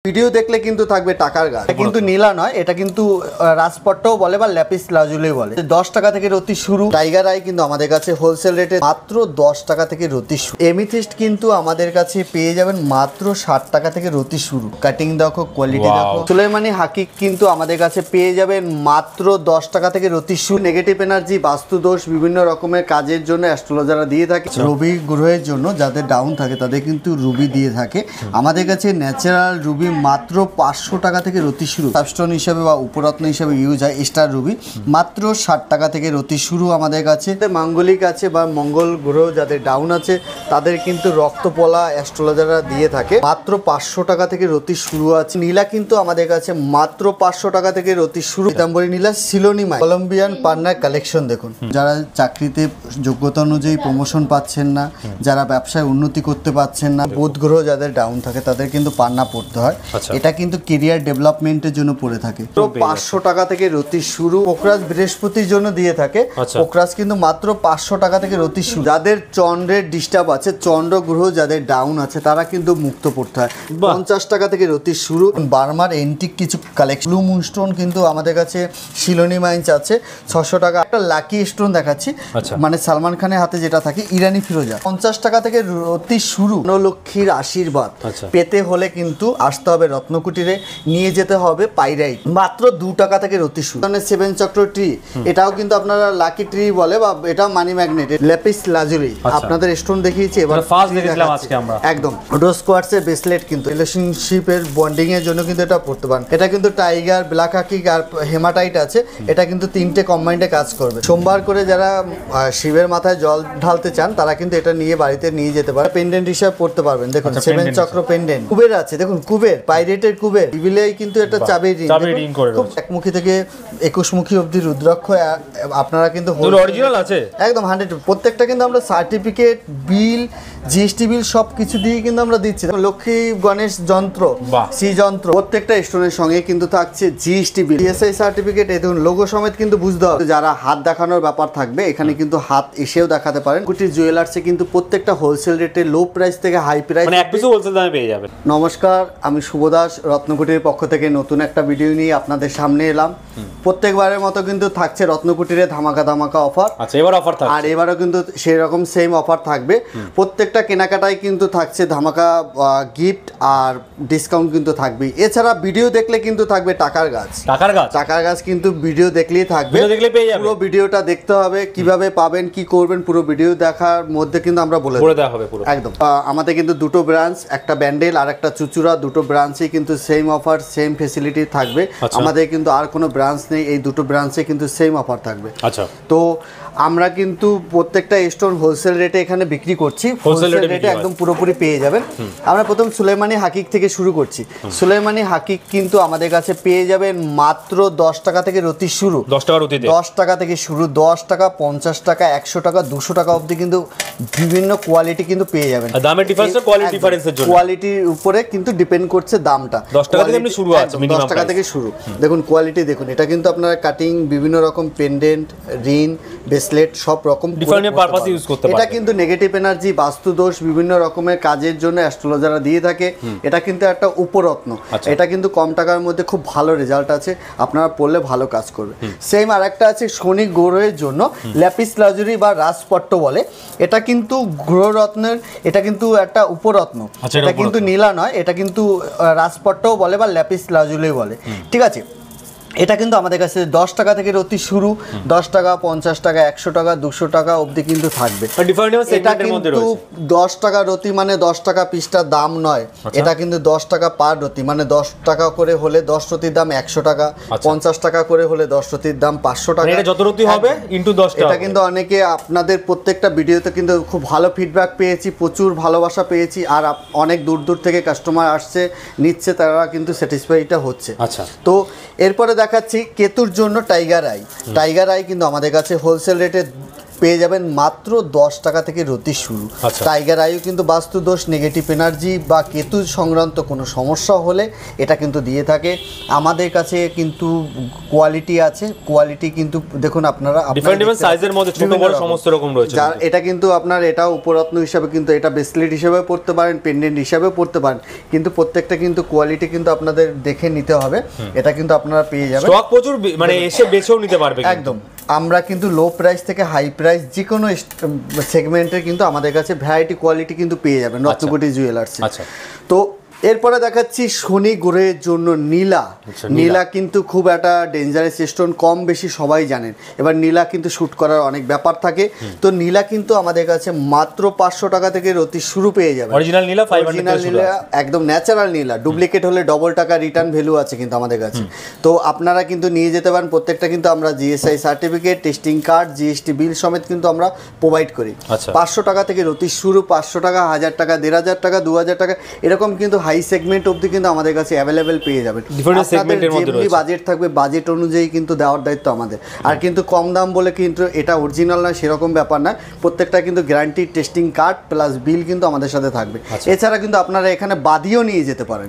Video দেখলে কিন্তু থাকবে টাকার গাছ, কিন্তু নীলা নয়, এটা কিন্তু রাজপট্টাও বলে বা ল্যাপিস লাজুলি বলে। 10 টাকা থেকে রতি শুরু। টাইগার আই কিন্তু আমাদের কাছে হোলসেল রেটে মাত্র 10 টাকা থেকে রতি শুরু। এমিথিস্ট কিন্তু আমাদের কাছে পেয়ে যাবেন মাত্র 60 টাকা থেকে রতি শুরু। কাটিং দেখো, কোয়ালিটি দেখো। সুলেমানি হাকিক কিন্তু আমাদের কাছে পেয়ে যাবেন মাত্র 10 টাকা থেকে রতি শুরু। নেগেটিভ এনার্জি, বাস্তু দোষ, বিভিন্ন রকমের কাজের জন্য অ্যাস্ট্রোলজাররা দিয়ে থাকে। রবি গ্রহের জন্য যাদের ডাউন থাকে তাদের কিন্তু রুবি দিয়ে থাকে। আমাদের কাছে ন্যাচারাল রুবি মাত্র 500 টাকা থেকে রতি শুরু। সাবস্টোন হিসাবে বা উপরত্ন হিসাবে ইউজ হয় স্টার রুবি, মাত্র 60 টাকা থেকে রতি শুরু আমাদের কাছে। মাঙ্গলিক আছে বা মঙ্গল গ্রহ যাদের ডাউন আছে তাদের কিন্তু রক্তপলা অ্যাস্ট্রোলজাররা দিয়ে থাকে। মাত্র 500 টাকা থেকে রতি শুরু আছে। নীলা কিন্তু আমাদের কাছে মাত্র 500 টাকা থেকে রতি শুরু। পীতাম্বরী নীলা, সিলোনিমা, কলম্বিয়ান পান্নার কালেকশন দেখুন। যারা চাকরিতে যোগ্যতা অনুযায়ী প্রমোশন পাচ্ছেন না, যারা ব্যবসায় উন্নতি করতে পারছেন না, বুধ গ্রহ যাদের ডাউন থাকে তাদের কিন্তু পান্না পড়তে হয়। এটা কিন্তু কেরিয়ার ডেভেলপমেন্টের জন্য পড়ে থাকে। তো 500 টাকা থেকে রতি শুরু। পোকরাজ বৃহস্পতির জন্য দিয়ে থাকে। পোকরাজ কিন্তু মাত্র 500 টাকা থেকে রতি শুরু। যাদের চন্দ্রের ডিস্টার্ব আছে, চন্দ্র গ্রহ যাদের ডাউন আছে তারা কিন্তু মুক্ত পড়তে হয়। 50 টাকা থেকে রতি শুরু। বার্মার এন্টিক কিছু কালেকশন। ব্লু মুনস্টোন কিন্তু আমাদের কাছে শিলোনি মাইন্স আছে 600 টাকা। একটা লাকি স্টোন দেখাচ্ছি, মানে সালমান খানের হাতে যেটা থাকে, ইরানি ফিরোজা। 50 টাকা থেকে রতি শুরু। লক্ষ্মীর আশীর্বাদ পেতে হলে কিন্তু আসতে হবে রত্নকুটিরে, নিয়ে যেতে হবে পাইরাইট। মাত্র 2 টাকা থেকে রতি শুরু। মানে 7 চক্র ট্রি, এটাও কিন্তু আপনারা লাকি ট্রি বলে বা এটাও মানি ম্যাগনেট। ল্যাপিস লাজুলি আপনাদের স্টোন দেখিয়েছি, এবার ফার্স্ট দেখলাম আজকে আমরা। একদম রোজ কোয়ার্টজের ব্রেসলেট কিন্তু রিলেশনশিপের বন্ডিং এর জন্য কিন্তু এটা পড়তে পারেন। এটা কিন্তু টাইগার, ব্ল্যাক হাকিক আর হেমাটাইট আছে। এটা কিন্তু 3টে কম্বাইন্ডে কাজ করবে। সোমবার করে যারা শিবের মাথায় জল ঢালতে চান তারা কিন্তু এটা নিয়ে বাড়িতে নিয়ে যেতে পারে। পেন্ডেন্ট হিসাবে পড়তে পারবেন। দেখুন 7 চক্র পেন্ডেন্ট। কুবের আছে দেখুন, কুবের পাইরেটের কুবের। ইভিলেই কিন্তু এটা চাবি রিং করে। খুব একমুখী থেকে 21 মুখী অবধি রুদ্রাক্ষ আপনারা কিন্তু অরিজিনাল আছে একদম 100। প্রত্যেকটা কিন্তু আমরা সার্টিফিকেট, বিল, জিএসটি বিল সব কিছু দিয়ে কিন্তু আমরা দিচ্ছি। লক্ষ্মী গণেশ যন্ত্র, সি যন্ত্র, প্রত্যেকটা স্টোনের সঙ্গে কিন্তু থাকছে জিএসটি বিল, সিএসআই সার্টিফিকেট। এই দেখুন লোগো সমেত কিন্তু বুঝতে হবে। যারা হাত দেখানোর ব্যাপার থাকবে এখানে কিন্তু হাত এসেও দেখাতে পারেন। কুটির জুয়েলার্সে কিন্তু প্রত্যেকটা হোলসেল রেটে লো প্রাইস থেকে হাই প্রাইস, মানে এক পিসে হোলসেল দামে পেয়ে যাবেন। নমস্কার, আমি শুভ দাস, রত্নকুটির পক্ষ থেকে নতুন একটা ভিডিও নিয়ে আপনাদের সামনে এলাম। প্রত্যেকবারের মতো কিন্তু থাকছে রত্নকুটিরে ধামাকা ধামাকা অফার। আচ্ছা, এবার অফার থাকছে। আর এবারও কিন্তু সেরকম সেম অফার থাকবে। প্রত্যেকটা কেনাকাটায় কিন্তু থাকছে ধামাকা গিফট আর ডিসকাউন্ট কিন্তু থাকবে। এছাড়া ভিডিও দেখলে কিন্তু থাকবে টাকার গাছ। টাকার গাছ কিন্তু ভিডিও দেখলেই থাকবে, পুরো ভিডিওটা দেখতে হবে। কিভাবে পাবেন, কি করবেন, পুরো ভিডিও দেখার মধ্যে কিন্তু আমরা বলে দেওয়া হবে পুরো একদম। আমাদের কিন্তু দুটো ব্রাঞ্চ, একটা ব্যান্ডেল আর একটা চুচুড়া, দুটো ব্রাঞ্চে কিন্তু সেম অফার, সেম ফেসিলিটি থাকবে। আমাদের কিন্তু আর কোনো ব্রাঞ্চ নেই, এই দুটো ব্রাঞ্চে কিন্তু সেম অফার থাকবে। আচ্ছা, তো আমরা কিন্তু প্রত্যেকটা স্টোন হোলসেল রেটে এখানে বিক্রি করছি। হোলসেল রেটে একদম পুরোপুরি পেয়ে যাবেন। আমরা প্রথম সুলেমানি হাকিক থেকে শুরু করছি। সুলেমানি হাকিক কিন্তু আমাদের কাছে পেয়ে যাবেন মাত্র 10 টাকা থেকে রতি শুরু। 10 টাকা থেকে শুরু। 10 টাকা, 50 টাকা, 100 টাকা, 200 টাকা অবধি কিন্তু বিভিন্ন কোয়ালিটি কিন্তু পেয়ে যাবেন। দামের ডিফারেন্স, কোয়ালিটি ডিফারেন্সের জন্য কোয়ালিটির উপরে কিন্তু ডিপেন্ড করছে দামটা। 10 টাকা থেকে এমনি শুরু আছে, 10 টাকা থেকে শুরু। দেখুন কোয়ালিটি দেখুন, এটা কিন্তু আপনারা কাটিং, বিভিন্ন রকম পেন্ডেন্ট, রিং, ব্রেসলেট সব রকম ডিফারেন্ট পারপাস ইউজ করতে পারেন। এটা কিন্তু নেগেটিভ এনার্জি, বাস্তু দোষ, বিভিন্ন রকমের কাজের জন্য অ্যাস্ট্রোলজাররা দিয়ে থাকে। এটা কিন্তু একটা উপরত্ন। এটা কিন্তু কম টাকার মধ্যে খুব ভালো রেজাল্ট আছে, আপনারা পড়লে ভালো কাজ করবে। সেম আরেকটা আছে শনি গ্রহের জন্য, ল্যাপিস লাজুলি বা রাজপট্ট বলে। এটা কিন্তু গ্রহরত্নের, এটা কিন্তু একটা উপরত্ন। এটা কিন্তু নীলা নয়, এটা কিন্তু রাজপট্টও বলে বা ল্যাপিস লাজুলি বলে। ঠিক আছে, এটা কিন্তু আমাদের কাছে 10 টাকা থেকে রতি শুরু। 10 টাকা, 50 টাকা, 100 টাকা, 200 টাকা অবধি কিন্তু থাকবে। এটা কিন্তু 10 টাকা রতি মানে 10 টাকা পিসটার দাম নয়। এটা কিন্তু 10 টাকা পার রতি, মানে 10 টাকা করে হলে 10 রতির দাম 100 টাকা, 50 টাকা করে হলে 10 রতির দাম 500 টাকা। এটা যত রতি হবে ইনটু 10 টাকা। এটা কিন্তু অনেকে আপনাদের প্রত্যেকটা ভিডিওতে কিন্তু খুব ভালো ফিডব্যাক পেয়েছি, প্রচুর ভালোবাসা পেয়েছি। আর অনেক দূর দূর থেকে কাস্টমার আসছে, নিচ্ছে, তারা কিন্তু স্যাটিসফাইটা হচ্ছে। আচ্ছা, তো এরপরে দেখাচ্ছি কেতুর জন্য টাইগার আই। টাইগার আই কিন্তু আমাদের কাছে হোলসেল রেটে পেয়ে যাবেন মাত্র 10 টাকা থেকে রতি শুরু। টাইগার আইও কিন্তু বাস্তু দোষ, নেগেটিভ এনার্জি বা কেতু সংক্রান্ত কোনো সমস্যা হলে এটা কিন্তু দিয়ে থাকে। আমাদের কাছে কিন্তু কোয়ালিটি আছে, কোয়ালিটি কিন্তু দেখুন আপনারা ডিফারেন্ট সাইজের মধ্যে ছোট বড় সমস্ত রকম রয়েছে। এটা কিন্তু আপনার এটা উপরত্ন হিসাবে কিন্তু এটা ব্রেসলেট হিসাবে পড়তে পারেন, পেন্ডেন্ট হিসাবে পড়তে পারেন, কিন্তু প্রত্যেকটা কিন্তু কোয়ালিটি কিন্তু আপনাদের দেখে নিতে হবে। এটা কিন্তু আপনারা পেয়ে যাবেন, স্টক প্রচুর, মানে এসে বেছেও নিতে পারবে একদম। আমরা কিন্তু লো প্রাইস থেকে হাই প্রাইস যে কোনো সেগমেন্টের কিন্তু আমাদের কাছে ভ্যারাইটি কোয়ালিটি কিন্তু পেয়ে যাবেন রত্নকুটি জুয়েলার্স। তো এরপরে দেখাচ্ছি শনি গ্রহের জন্য নীলা। নীলা কিন্তু খুব একটা ডেঞ্জারাস স্টোন, কম বেশি সবাই জানেন। এবার নীলা কিন্তু শ্যুট করার অনেক ব্যাপার থাকে, তো নীলা কিন্তু আমাদের কাছে মাত্র 500 টাকা থেকে রতি শুরু পেয়ে যাবে। অরিজিনাল নীলা, অরিজিনাল নীলা একদম ন্যাচারাল নীলা, ডুপ্লিকেট হলে ডবল টাকা রিটার্ন ভ্যালু আছে কিন্তু আমাদের কাছে। তো আপনারা কিন্তু নিয়ে যেতে পারেন, প্রত্যেকটা কিন্তু আমরা GSI certificate, testing card, GST bill সমেত কিন্তু আমরা প্রোভাইড করি। 500 টাকা থেকে রতি শুরু, 500 টাকা, 1000 টাকা, 1500 টাকা, 2000 টাকা, এরকম কিন্তু হাই সেগমেন্ট অবধি কিন্তু আমাদের কাছে অ্যাভেলেবেল পেয়ে যাবেন। যেমনি বাজেট থাকবে বাজেট অনুযায়ী কিন্তু দেওয়ার দায়িত্ব আমাদের। আর কিন্তু কম দাম বলে কিন্তু এটা অরিজিনাল না সেরকম ব্যাপার না, প্রত্যেকটা কিন্তু গ্যারান্টি, টেস্টিং কার্ড প্লাস বিল কিন্তু আমাদের সাথে থাকবে। এছাড়া কিন্তু আপনারা এখানে বাদিও নিয়ে যেতে পারেন,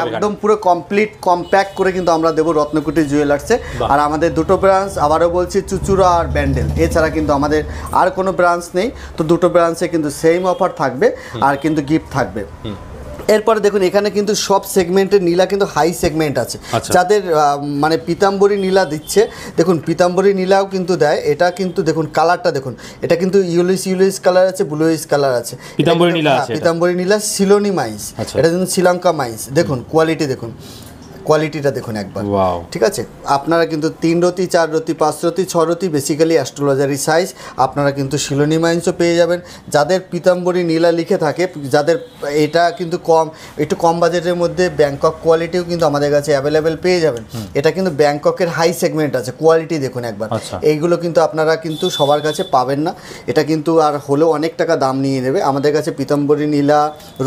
একদম পুরো কমপ্লিট কম্প্যাক্ট করে কিন্তু আমরা দেবো রত্নকুটি জুয়েলার্সে। আর আমাদের দুটো ব্রাঞ্চ, আবারও বলছি, চুচুড়া আর ব্যান্ডেল, এছাড়া কিন্তু আমাদের আর কোনো ব্রাঞ্চ নেই। তো দুটো ব্রাঞ্চে কিন্তু সেম অফার থাকবে আর কিন্তু গিফট থাকবে। এরপরে দেখুন এখানে কিন্তু সব সেগমেন্টের নীলা কিন্তু হাই সেগমেন্ট আছে, যাদের মানে পিতাম্বরী নীলা দিচ্ছে, দেখুন পিতাম্বরী নীলাও কিন্তু দেয়। এটা কিন্তু দেখুন কালারটা দেখুন, এটা কিন্তু ইউলিস কালার আছে, ব্লুইস কালার আছে। পিতাম্বরী নীলা সিলোনি মাইন্স, এটা কিন্তু শ্রীলঙ্কা মাইন্স। দেখুন কোয়ালিটি দেখুন, কোয়ালিটিটা দেখুন একবার, ঠিক আছে। আপনারা কিন্তু 3 রতি, 4 রতি, 5 রতি, 6 রতি, বেসিক্যালি অ্যাস্ট্রোলজারি সাইজ আপনারা কিন্তু শিলোনি মাইন্সও পেয়ে যাবেন। যাদের পিতাম্বরী নীলা লিখে থাকে, যাদের এটা কিন্তু একটু কম বাজেটের মধ্যে ব্যাংকক কোয়ালিটিও কিন্তু আমাদের কাছে অ্যাভেলেবেল পেয়ে যাবেন। এটা কিন্তু ব্যাংককের হাই সেগমেন্ট আছে, কোয়ালিটি দেখুন একবার। এইগুলো কিন্তু আপনারা কিন্তু সবার কাছে পাবেন না, এটা কিন্তু আর হলেও অনেক টাকা দাম নিয়ে নেবে। আমাদের কাছে পিতাম্বরী নীলা,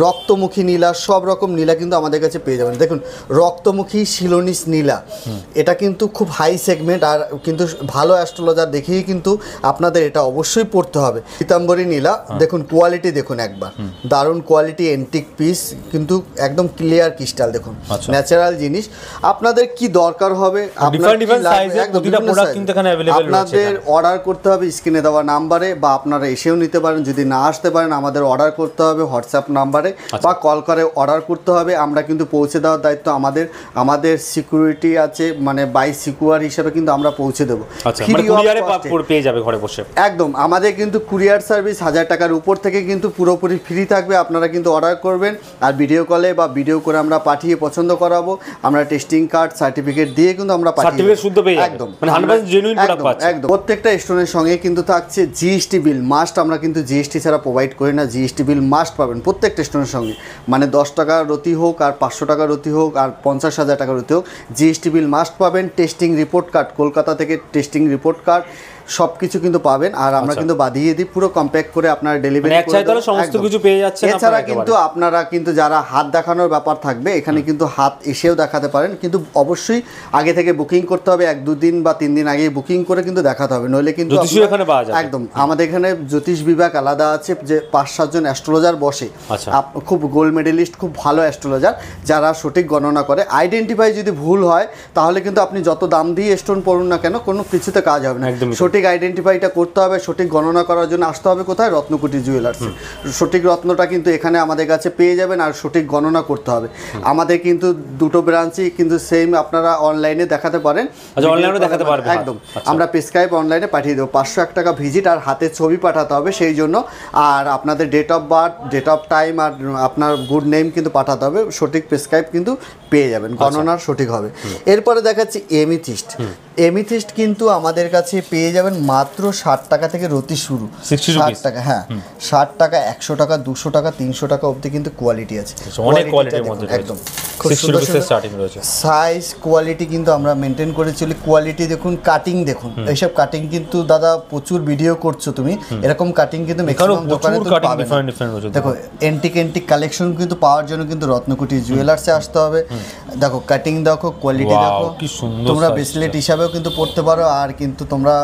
রক্তমুখী নীলা, সব রকম নীলা কিন্তু আমাদের কাছে পেয়ে যাবেন। দেখুন রক্তমুখী শিলোনিস নীলা, এটা কিন্তু খুব হাই সেগমেন্ট আর কিন্তু ভালো অ্যাস্ট্রোলজার দেখেই কিন্তু আপনাদের এটা অবশ্যই পড়তে হবে। পিতাম্বরী নীলা দেখুন কোয়ালিটি দেখুন একবার, দারুণ কোয়ালিটি, এন্টিক পিস, কিন্তু একদম ক্লিয়ার ক্রিস্টাল দেখুন, ন্যাচারাল জিনিস। আপনাদের কি দরকার হবে, আপনাদের অর্ডার করতে হবে স্ক্রিনে দেওয়া নাম্বারে, বা আপনারা এসেও নিতে পারেন। যদি না আসতে পারেন আমাদের অর্ডার করতে হবে হোয়াটসঅ্যাপ নাম্বারে বা কল করে অর্ডার করতে হবে। আমরা কিন্তু পৌঁছে দেওয়ার দায়িত্ব আমাদের সিকিউরিটি আছে, মানে বাই সিকিউর হিসেবে কিন্তু আমরা পৌঁছে দেবো, পেয়ে যাবে ঘরে বসে। একদম আমাদের কিন্তু কুরিয়ার সার্ভিস 1000 টাকার উপর থেকে কিন্তু পুরোপুরি ফ্রি থাকবে। আপনারা কিন্তু অর্ডার করবেন আর ভিডিও কলে বা ভিডিও করে আমরা পাঠিয়ে পছন্দ করাবো। আমরা টেস্টিং কার্ড সার্টিফিকেট দিয়ে কিন্তু আমরা পাঠিয়ে একদম একদম প্রত্যেকটা স্টোনের সঙ্গে কিন্তু থাকছে জিএসটি বিল মাস্ট। আমরা কিন্তু জিএসটি ছাড়া প্রোভাইড করি না, জিএসটি বিল মাস্ট পাবেন প্রত্যেকটা স্টোনের সঙ্গে। মানে 10 টাকা রতি হোক আর 500 টাকা রতি হোক আর 50,000 টাকা রতি হোক, জিএসটি বিল মাস্ট পাবেন। টেস্টিং রিপোর্ট কার্ড, কলকাতা থেকে টেস্টিং রিপোর্ট কার্ড সব কিছু কিন্তু পাবেন। আর আমরা কিন্তু বাদিয়ে দিই পুরো কম্প্যাক্ট করে আপনার ডেলিভারি সমস্ত কিছু পেয়ে যাচ্ছে। এছাড়া কিন্তু আপনারা কিন্তু যারা হাত দেখানোর ব্যাপার থাকবে, এখানে কিন্তু হাত এসেও দেখাতে পারেন, কিন্তু অবশ্যই আগে থেকে বুকিং করতে হবে। 1-2 দিন বা 3 দিন আগে বুকিং করে কিন্তু দেখাতে হবে, নইলে কিন্তু একদম আমাদের এখানে জ্যোতিষ বিভাগ আলাদা আছে, যে 5-7 জন অ্যাস্ট্রোলজার বসে, খুব গোল্ড মেডেলিস্ট, খুব ভালো অ্যাস্ট্রোলজার, যারা সঠিক গণনা করে। আইডেন্টিফাই যদি ভুল হয় তাহলে কিন্তু আপনি যত দাম দিয়ে স্টোন পড়ুন না কেন, কোনো কিছুতে কাজ হবে না। সঠিক আইডেন্টিফাইটা করতে হবে, সঠিক গণনা করার জন্য আসতে হবে কোথায়, রত্নকুটি জুয়েলার্স। সঠিক রত্নটা কিন্তু এখানে আমাদের কাছে পেয়ে যাবেন, আর সঠিক গণনা করতে হবে। আমাদের কিন্তু দুটো ব্রাঞ্চই কিন্তু সেম, আপনারা অনলাইনে দেখাতে পারেন, একদম আমরা প্রেসক্রাইব অনলাইনে পাঠিয়ে দেবো। 501 টাকা ভিজিট আর হাতে ছবি পাঠাতে হবে সেই জন্য, আর আপনাদের date of birth, date of time আর আপনার গুড নেম কিন্তু পাঠাতে হবে। সঠিক প্রেসক্রাইব কিন্তু পেয়ে যাবেন, গণনার সঠিক হবে। এরপরে দেখাচ্ছি এমিথিস্ট। এমিথিস্ট কিন্তু আমাদের কাছে পেয়ে যাবেন মাত্র 60 টাকা থেকে রতি শুরু, 60 টাকা, হ্যাঁ 60 টাকা, 100 টাকা, 200 টাকা, 300 টাকা অবধি কিন্তু কোয়ালিটি আছে, একদম খুব সুন্দর সাইজ কোয়ালিটি কিন্তু আমরা মেনটেন করে চলি। কোয়ালিটি দেখুন, কাটিং দেখুন, এইসব কাটিং কিন্তু দাদা প্রচুর ভিডিও করছো তুমি, এরকম কাটিং কিন্তু ম্যাক্সিমাম দোকানে তো পাবে না। দেখো এন্টিক কালেকশন কিন্তু পাওয়ার জন্য কিন্তু রত্নকুটি জুয়েলার্সে আসতে হবে। দেখো কাটিং দেখো, কোয়ালিটি দেখো, তোমরা ব্রেসলেট হিসাবেও কিন্তু পড়তে পারো, আর কিন্তু তোমরা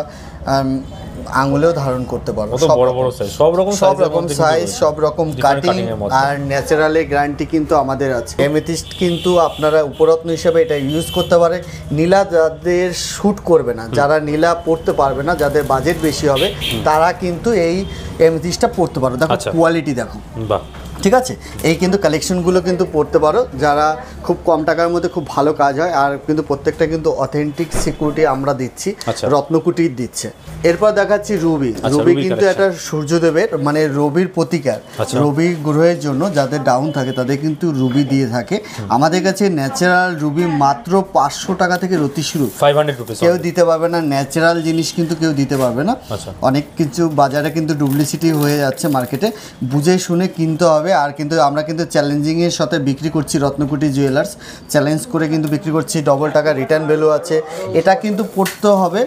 আঙুলেও ধারণ করতে পারো। কত বড় বড় সাইজ, সব রকম সাইজ, সব রকম কাটিং cutting এর মধ্যে। আর ন্যাচারালের গ্যারান্টি কিন্তু আমাদের আছে। এমেথিস্ট কিন্তু আপনারা উপরত্ন হিসেবে এটা ইউজ করতে পারে। নীলা যাদের শ্যুট করবে না, যারা নীলা পড়তে পারবে না, যাদের বাজেট বেশি হবে, তারা কিন্তু এই এমেথিস্টটা পড়তে পারো। দেখো কোয়ালিটি দেখো, বাহ, ঠিক আছে। এই কিন্তু কালেকশনগুলো কিন্তু পড়তে পারো, যারা খুব কম টাকার মধ্যে খুব ভালো কাজ হয়। আর কিন্তু প্রত্যেকটা কিন্তু অথেন্টিক সিকিউরিটি আমরা দিচ্ছি, রত্নকুটির দিচ্ছে। এরপর দেখাচ্ছি রুবি। রুবি কিন্তু একটা সূর্যদেবের মানে রবির প্রতিকার। রবি গ্রহের জন্য যাদের ডাউন থাকে তাদের কিন্তু রুবি দিয়ে থাকে। আমাদের কাছে ন্যাচারাল রুবি মাত্র 500 টাকা থেকে রতি শুরু, 500 রুপিস। কেউ দিতে পারবে না, ন্যাচারাল জিনিস কিন্তু কেউ দিতে পারবে না। অনেক কিছু বাজারে কিন্তু ডুপ্লিসিটি হয়ে যাচ্ছে, মার্কেটে বুঝে শুনে কিনতে হবে। আর কিন্তু আমরা কিন্তু চ্যালেঞ্জিংয়ের সাথে বিক্রি করছি, রত্নকুটি জুয়েলার্স চ্যালেঞ্জ করে কিন্তু বিক্রি করছি, ডবল টাকা রিটার্ন ভ্যালু আছে। এটা কিন্তু পড়তে হবে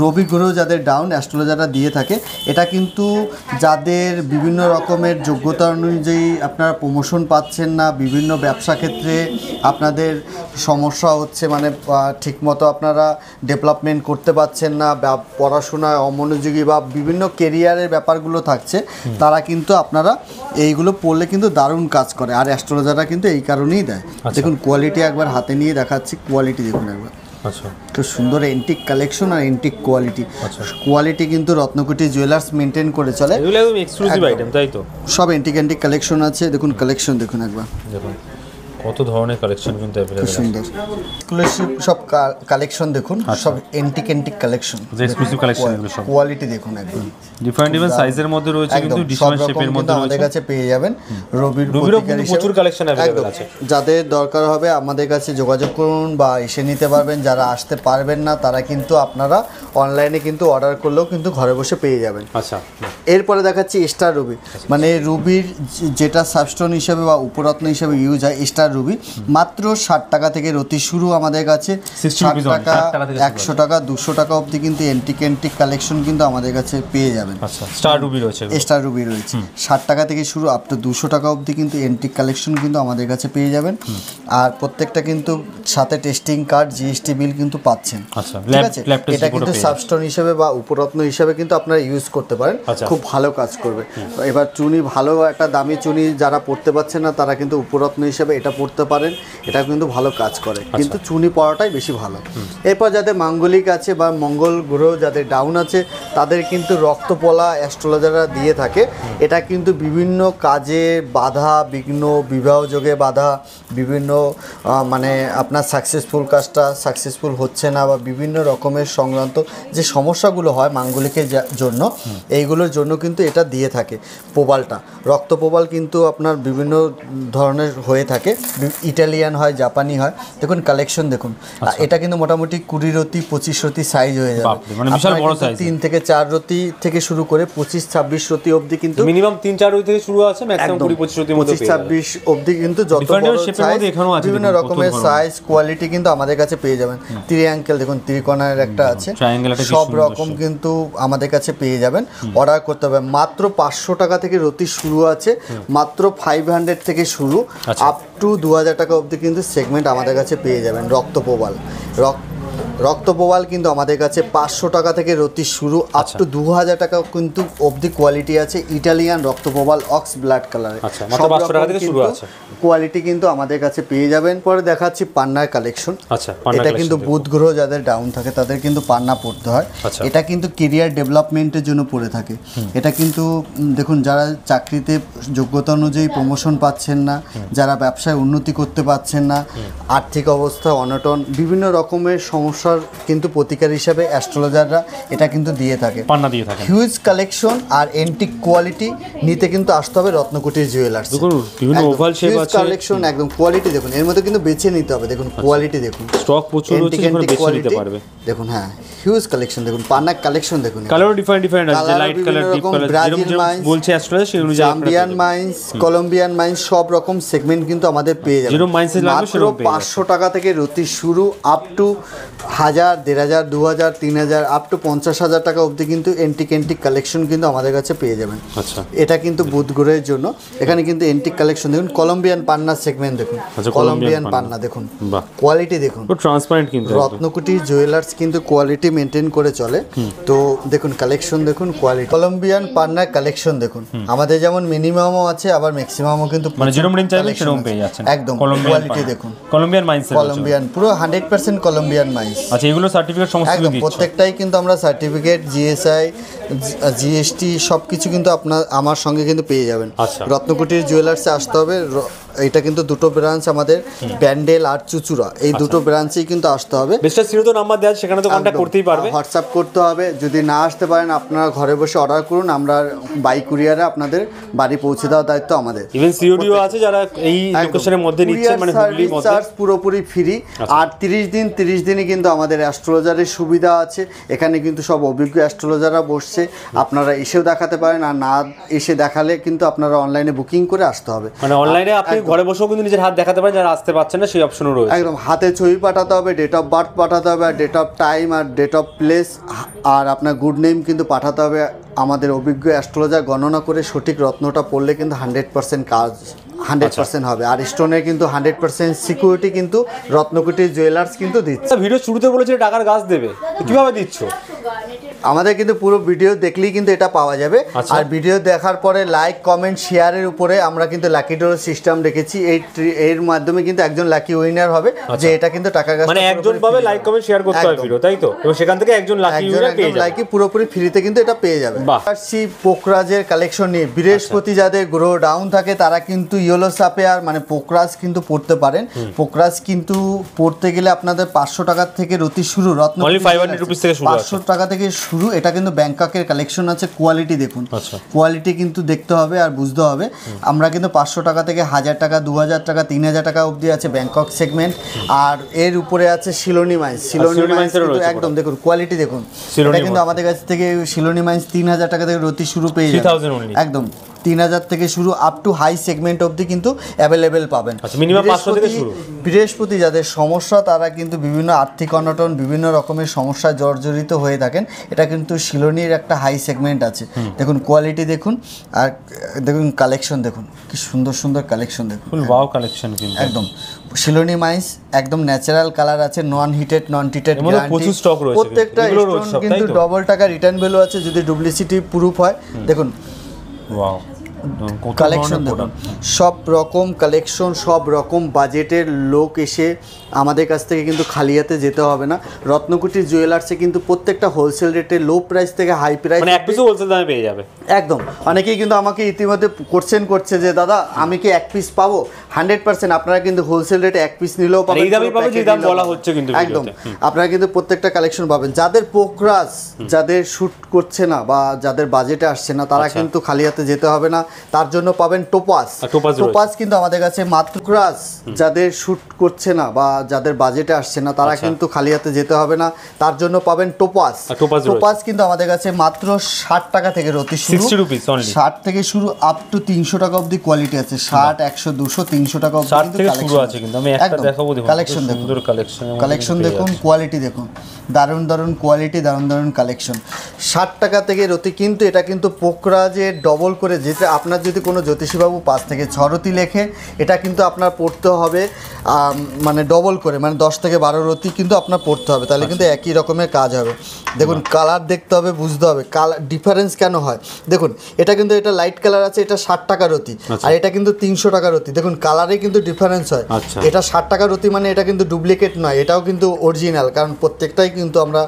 রবি গ্রহ যাদের ডাউন অ্যাস্ট্রোলজাররা দিয়ে থাকে। এটা কিন্তু যাদের বিভিন্ন রকমের যোগ্যতা অনুযায়ী আপনারা প্রমোশন পাচ্ছেন না, বিভিন্ন ব্যবসা ক্ষেত্রে আপনাদের সমস্যা হচ্ছে, মানে ঠিকমতো আপনারা ডেভেলপমেন্ট করতে পারছেন না, পড়াশোনায় অমনোযোগী বা বিভিন্ন কেরিয়ারের ব্যাপারগুলো থাকছে, তারা কিন্তু আপনারা এইগুলো পড়লে কিন্তু দারুণ কাজ করে। আর অ্যাস্ট্রোলজাররা কিন্তু এই কারণেই দেয়। দেখুন কোয়ালিটি একবার হাতে নিয়ে দেখাচ্ছি, কোয়ালিটি দেখুন একবার। খুব সুন্দর এন্টিক কালেকশন আর এন্টিক কোয়ালিটি। কোয়ালিটি কিন্তু রত্নকুটি জুয়েলার্স মেনটেন করে চলে। এগুলো একদম এক্সক্লুসিভ আইটেম, তাই তো? সব এন্টিক কালেকশন আছে। দেখুন কালেকশন দেখুন একবার, দেখুন কত ধরনের কালেকশন কিন্তু अवेलेबल আছে। সুন্দর এক্সক্লুসিভ সব কালেকশন দেখুন, সব এন্টিক কালেকশন, এক্সক্লুসিভ কালেকশন এগুলো সব। কোয়ালিটি দেখুন একদম, ডিফারেন্ট সাইজের মধ্যে রয়েছে, কিন্তু ডিফারেন্ট শেপের মধ্যে রয়েছে। আমাদের কাছে পেয়ে যাবেন রবির প্রচুর কালেকশন अवेलेबल আছে। যাদের দরকার হবে আমাদের কাছে যোগাযোগ করুন বা এসে নিতে পারবেন। যারা আসতে পারবেন না তারা কিন্তু আপনারা অনলাইনে কিন্তু অর্ডার করলেও কিন্তু ঘরে বসে পেয়ে যাবেন। আচ্ছা, এরপরে দেখাচ্ছি স্টার রুবি, মানে রুবির যেটা সাবস্টোন হিসেবে বা উপরত্ন হিসেবে ইউজ হয়, স্টার রুবি মাত্র 60 টাকা থেকে রতি শুরু আমাদের কাছে। 60 টাকা, 100 টাকা, 200 টাকা অবধি কিন্তু এন্টিক কালেকশন কিন্তু আমাদের কাছে পেয়ে যাবেন। স্টার রুবি রয়েছে, স্টার রুবি রয়েছে 60 টাকা থেকে শুরু আপ টু 200 টাকা অবধি কিন্তু এন্টিক কালেকশন কিন্তু আমাদের কাছে পেয়ে যাবেন। আর প্রত্যেকটা কিন্তু সাথে টেস্টিং কার্ড, জিএসটি বিল কিন্তু পাচ্ছেন। ঠিক আছে, এটা কিন্তু সাবস্টোন হিসেবে বা উপরত্ন হিসেবে কিন্তু আপনারা ইউজ করতে পারেন, খুব ভালো কাজ করবে। এবার চুনি, ভালো একটা দামি চুনি যারা পড়তে পারছেন না তারা কিন্তু উপরত্ন হিসেবে এটা পড়তে পারেন, এটা কিন্তু ভালো কাজ করে, কিন্তু চুনি পড়াটাই বেশি ভালো। এরপর যাদের মাঙ্গলিক আছে বা মঙ্গল গ্রহ যাদের ডাউন আছে তাদের কিন্তু রক্তপলা অ্যাস্ট্রোলজাররা দিয়ে থাকে। এটা কিন্তু বিভিন্ন কাজে বাধা বিঘ্ন, বিবাহ যোগে বাধা, বিভিন্ন মানে আপনার সাকসেসফুল কাজটা সাকসেসফুল হচ্ছে না বা বিভিন্ন রকমের সংক্রান্ত যে সমস্যাগুলো হয় মাঙ্গলিকের জন্য, এইগুলোর জন্য কিন্তু এটা দিয়ে থাকে। প্রবালটা রক্ত প্রবাল কিন্তু আপনার বিভিন্ন ধরনের হয়ে থাকে, ইটালিয়ান হয়, জাপানি হয়। দেখুন কালেকশন দেখুন, এটা কিন্তু মোটামুটি 20 রতি 25 রতি সাইজ হয়ে যাবে, মানে বিশাল বড় সাইজ। 3 থেকে 4 রতি থেকে শুরু করে 25-26 রতি অবধি কিন্তু মিনিমাম 3-4 রতি থেকে শুরু আছে, ম্যাক্সিমাম 20-25 রতির মধ্যে 25-26 অবধি কিন্তু যত বড় সাইজ বিভিন্ন রকমের সাইজ কোয়ালিটি কিন্তু আমাদের কাছে পেয়ে যাবেন। ট্রায়াঙ্গেল দেখুন, ত্রিকোণের একটা আছে, সব রকম কিন্তু আমাদের কাছে পেয়ে যাবেন। অর্ডার করতে হবে মাত্র 500 টাকা থেকে রতি শুরু আছে, মাত্র 500 থেকে শুরু আপ টু 2000 টাকা অবধি কিন্তু সেগমেন্ট আমাদের কাছে পেয়ে যাবেন। রক্তপ্রবাল কিন্তু আমাদের কাছে 500 টাকা থেকে রতি শুরু আপ টু 2000 টাকা কিন্তু অবধি কোয়ালিটি আছে। ইটালিয়ান রক্তপ্রবাল অক্স ব্লাড কালারের কোয়ালিটি কিন্তু আমাদের কাছে পেয়ে যাবেন। পরে দেখাচ্ছি পান্নার কালেকশন। এটা কিন্তু বুধ গ্রহ যাদের ডাউন থাকে তাদের কিন্তু পান্না পড়তে হয়। এটা কিন্তু কেরিয়ার ডেভেলপমেন্টের জন্য পড়ে থাকে। এটা কিন্তু দেখুন, যারা চাকরিতে যোগ্যতা অনুযায়ী প্রমোশন পাচ্ছেন না, যারা ব্যবসায় উন্নতি করতে পারছেন না, আর্থিক অবস্থা অনটন, বিভিন্ন রকমের সমস্যার কিন্তু প্রতিকার হিসাবে অ্যাস্ট্রোলজাররা এটা কিন্তু দিয়ে থাকে, পান্না দিয়ে থাকে। হিউজ কালেকশন আর এন্টিক কোয়ালিটি নিতে কিন্তু আসতে হবে রত্নকুটি জুয়েলার্স। বিভিন্ন ওভাল শেপ আছে, কালেকশন একদম কোয়ালিটি দেখুন, এর মধ্যে কিন্তু বেছে নিতে হবে। দেখুন কোয়ালিটি দেখুন, স্টক প্রচুর রয়েছে, যেখানে বেছে নিতে পারবে। দেখুন হ্যাঁ, হিউজ কালেকশন দেখুন, পান্না কালেকশন দেখুন, কালার ডিফারেন্ট আছে, লাইট কালার, ডিপ কালার, যেরকম বলছে অ্যাস্ট্রোলজার সেই অনুযায়ী জাম্বিয়ান মাইন্স, কলম্বিয়ান মাইন্স সব রকম সেগমেন্ট কিন্তু আমাদের পেয়ে যাবেন। যেরকম মাইন্সে লাগবে সেরকম 500 টাকা থেকে রতি শুরু আপ টু 1000, 1500, 2000, 3000 আপ টু 50,000 টাকা অবধি কিন্তু এন্টিক কালেকশন কিন্তু আমাদের কাছে পেয়ে যাবেন। আচ্ছা, এটা কিন্তু বুধগুড়ের জন্য। এখানে কিন্তু এন্টিক কালেকশন দেখুন, কলম্বিয়ান পান্না সেগমেন্ট দেখুন, কলম্বিয়ান পান্না দেখুন, কোয়ালিটি দেখুন, ট্রান্সপারেন্ট কিন্তু রত্নকুটি জুয়েলার্স কিন্তু কোয়ালিটি মেনটেন করে চলে। তো দেখুন কালেকশন দেখুন, কোয়ালিটি কলম্বিয়ান পান্নার কালেকশন দেখুন, আমাদের যেমন মিনিমামও আছে আবার ম্যাক্সিমামও কিন্তু মানে যেরকম রেঞ্জ চাইবেন সেরকম পেয়ে যাচ্ছেন। একদম কোয়ালিটি দেখুন, কলম্বিয়ান মাইন্স, কলম্বিয়ান পুরো 100% কলম্বিয়ান মাইন্স। আচ্ছা, এগুলো সার্টিফিকেট সমস্ত একদম প্রত্যেকটাই কিন্তু আমরা সার্টিফিকেট, জিএসআই, জিএসটি সব কিছু কিন্তু আপনার আমার সঙ্গে কিন্তু পেয়ে যাবেন। রত্নকুটির জুয়েলার্সে আসতে হবে। এটা কিন্তু দুটো ব্রাঞ্চ আমাদের, ব্যান্ডেল আর চুচুড়া, এই দুটো ব্রাঞ্চেই কিন্তু আসতে হবে। বেস্টার সিরো নাম্বার দেওয়া, সেখানে তো কন্ট্যাক্ট করতেই পারবে, হোয়াটসঅ্যাপ করতে হবে। যদি না আসতে পারেন আপনারা ঘরে বসে অর্ডার করুন, আমরা বাই কুরিয়ারে আপনাদের বাড়ি পৌঁছে দেওয়ার দায়িত্ব আমাদের। ইভেন সিওডিও আছে যারা এই লোকেশনের মধ্যে নিচ্ছে, মানে হুগলির মধ্যে, চার্জ পুরোপুরি ফ্রি। আর 30 দিনই কিন্তু আমাদের অ্যাস্ট্রোলজারের সুবিধা আছে। এখানে কিন্তু সব অভিজ্ঞ অ্যাস্ট্রোলজাররা বসছে, আপনারা এসেও দেখাতে পারেন, আর না এসে দেখালে কিন্তু আপনারা অনলাইনে বুকিং করে আসতে হবে। মানে অনলাইনে আপনি ঘরে বসেও কিন্তু নিজের হাত দেখাতে পারেন, যারা আসতে পারছেন না সেই অপশনও রয়েছে। একদম হাতে ছবি পাঠাতে হবে, ডেট অফ বার্থ পাঠাতে হবে, আর ডেট অফ টাইম আর ডেট অফ প্লেস, আর আপনার গুড নেম কিন্তু পাঠাতে হবে। আমাদের অভিজ্ঞ অ্যাস্ট্রোলজার গণনা করে সঠিক রত্নটা পড়লে কিন্তু 100% কাজ 100% হবে। আর স্টোনে কিন্তু 100% সিকিউরিটি কিন্তু রত্নকুটি জুয়েলার্স কিন্তু দিচ্ছে। ভিডিও শুরুতে বলেছিল টাকার গাছ দেবে, কিভাবে দিচ্ছ? আমাদের কিন্তু পুরো ভিডিও দেখলেই কিন্তু এটা পাওয়া যাবে। আর ভিডিও দেখার পরে লাইক, কমেন্ট, শেয়ারের উপরে আমরা কিন্তু লাকি ড্র সিস্টেম রেখেছি। এর মাধ্যমে কিন্তু একজন লাকি উইনার হবে, যে এটা কিন্তু টাকা গাছ, মানে একজন পাবে, লাইক কমেন্ট শেয়ার করতে হবে ভিডিও, তাই তো? এবং সেখান থেকে একজন লাকি উইনার পেয়ে যাবে, লাকি পুরোপুরি ফ্রিতে কিন্তু এটা পেয়ে যাবে। আসছি পোকরাজের কালেকশন নিয়ে। বৃহস্পতি যাদের গ্রহ ডাউন থাকে তারা কিন্তু ইয়েলো সাপেয়ার মানে পোকরাজ কিন্তু পড়তে পারেন। পোকরাজ কিন্তু পড়তে গেলে আপনাদের 500 টাকা থেকে রতি শুরু, রত্ন 500 রুপিস থেকে শুরু, 500 টাকা থেকে শুরু। এটা কিন্তু ব্যাংককের কালেকশন আছে। কোয়ালিটি দেখুন, কোয়ালিটি কিন্তু দেখতে হবে আর বুঝতে হবে। আমরা কিন্তু 500 টাকা থেকে 1000 টাকা, 2000 টাকা, 3000 টাকা অবধি আছে ব্যাংকক সেগমেন্ট। আর এর উপরে আছে শিলোনি মাইন্স। শিলোনি মাইন্স একদম দেখুন, কোয়ালিটি দেখুন। এটা কিন্তু আমাদের কাছ থেকে শিলোনি মাইন্স 3000 টাকা থেকে রতি শুরু পেয়ে যাবেন। একদম 3000 থেকে শুরু আপ টু হাই সেগমেন্ট অবধি কিন্তু অ্যাভেলেবেল পাবেন। বৃহস্পতি যাদের সমস্যা তারা কিন্তু বিভিন্ন আর্থিক অনটন, বিভিন্ন রকমের সমস্যায় জর্জরিত হয়ে থাকেন। এটা কিন্তু শিলোনির একটা হাই সেগমেন্ট আছে। দেখুন কোয়ালিটি দেখুন, আর দেখুন কালেকশন দেখুন, কি সুন্দর সুন্দর কালেকশন দেখুন, ওয়াও কালেকশন কিন্তু একদম। শিলোনি মাইন্স একদম ন্যাচারাল কালার আছে, নন হিটেড, নন টিটেড, প্রচুর স্টক রয়েছে। প্রত্যেকটা স্টোন কিন্তু ডবল টাকা রিটার্ন ভ্যালু আছে যদি ডুপ্লিসিটি প্রুফ হয়। দেখুন ওয়াও কালেকশন দেখুন, সব রকম কালেকশন, সব রকম বাজেটের লোক এসে আমাদের কাছ থেকে কিন্তু খালি হাতে যেতে হবে না। রত্নকুটি জুয়েলার্সে কিন্তু প্রত্যেকটা হোলসেল রেটে লো প্রাইস থেকে হাই প্রাইস, মানে এক পিসও হোলসেল দামে পেয়ে যাবে। একদম। অনেকেই কিন্তু আমাকে ইতিমধ্যে কোশ্চেন করছে যে দাদা আমি কি এক পিস পাবো? 100% আপনারা কিন্তু হোলসেল রেটে এক পিস নিলেও পাবেন, এই দামই পাবেন যে দাম বলা হচ্ছে কিন্তু একদম। আপনারা কিন্তু প্রত্যেকটা কালেকশন পাবেন। যাদের পোকরাজ, যাদের শুট করছে না বা যাদের বাজেটে আসছে না, তারা কিন্তু খালি হাতে যেতে হবে না। তার জন্য পাবেন টোপাস। টোপাস কিন্তু আমাদের কাছে মাত্র ক্রাস, যাদের শুট করছে না বা যাদের বাজেটে আসছে না, তারা কিন্তু খালি হাতে যেতে হবে না। তার জন্য পাবেন টোপাস। টোপাস কিন্তু আমাদের কাছে মাত্র 60 টাকা থেকে রতি শুরু, 60 থেকে শুরু আপ টু 300 টাকা অবধি কোয়ালিটি আছে। 60, 100, 200, 300 টাকা অবধি কিন্তু কালেকশন আছে। কিন্তু আমি একটা দেখাবো, দেখুন কালেকশন দেখুন, সুন্দর কালেকশন, কালেকশন দেখুন, কোয়ালিটি দেখুন, দারুণ দারুণ কোয়ালিটি, দারুণ দারুণ কালেকশন। 60 টাকা থেকে রতি কিন্তু এটা কিন্তু পোকরাজের ডবল করে, যেটা আপনার যদি কোনো জ্যোতিষীবাবু 5 থেকে 6 রতি লেখে, এটা কিন্তু আপনার পড়তে হবে মানে ডবল করে, মানে 10 থেকে 12 রতি কিন্তু আপনার পড়তে হবে, তাহলে কিন্তু একই রকমের কাজ হবে। দেখুন কালার দেখতে হবে, বুঝতে হবে কালার ডিফারেন্স কেন হয়। দেখুন এটা কিন্তু, এটা লাইট কালার আছে, এটা 60 টাকা রতি, আর এটা কিন্তু 300 টাকা রতি। দেখুন কালারে কিন্তু ডিফারেন্স হয়। এটা 60 টাকা রতি মানে এটা কিন্তু ডুপ্লিকেট নয়, এটাও কিন্তু অরিজিনাল, কারণ প্রত্যেকটাই কিন্তু আমরা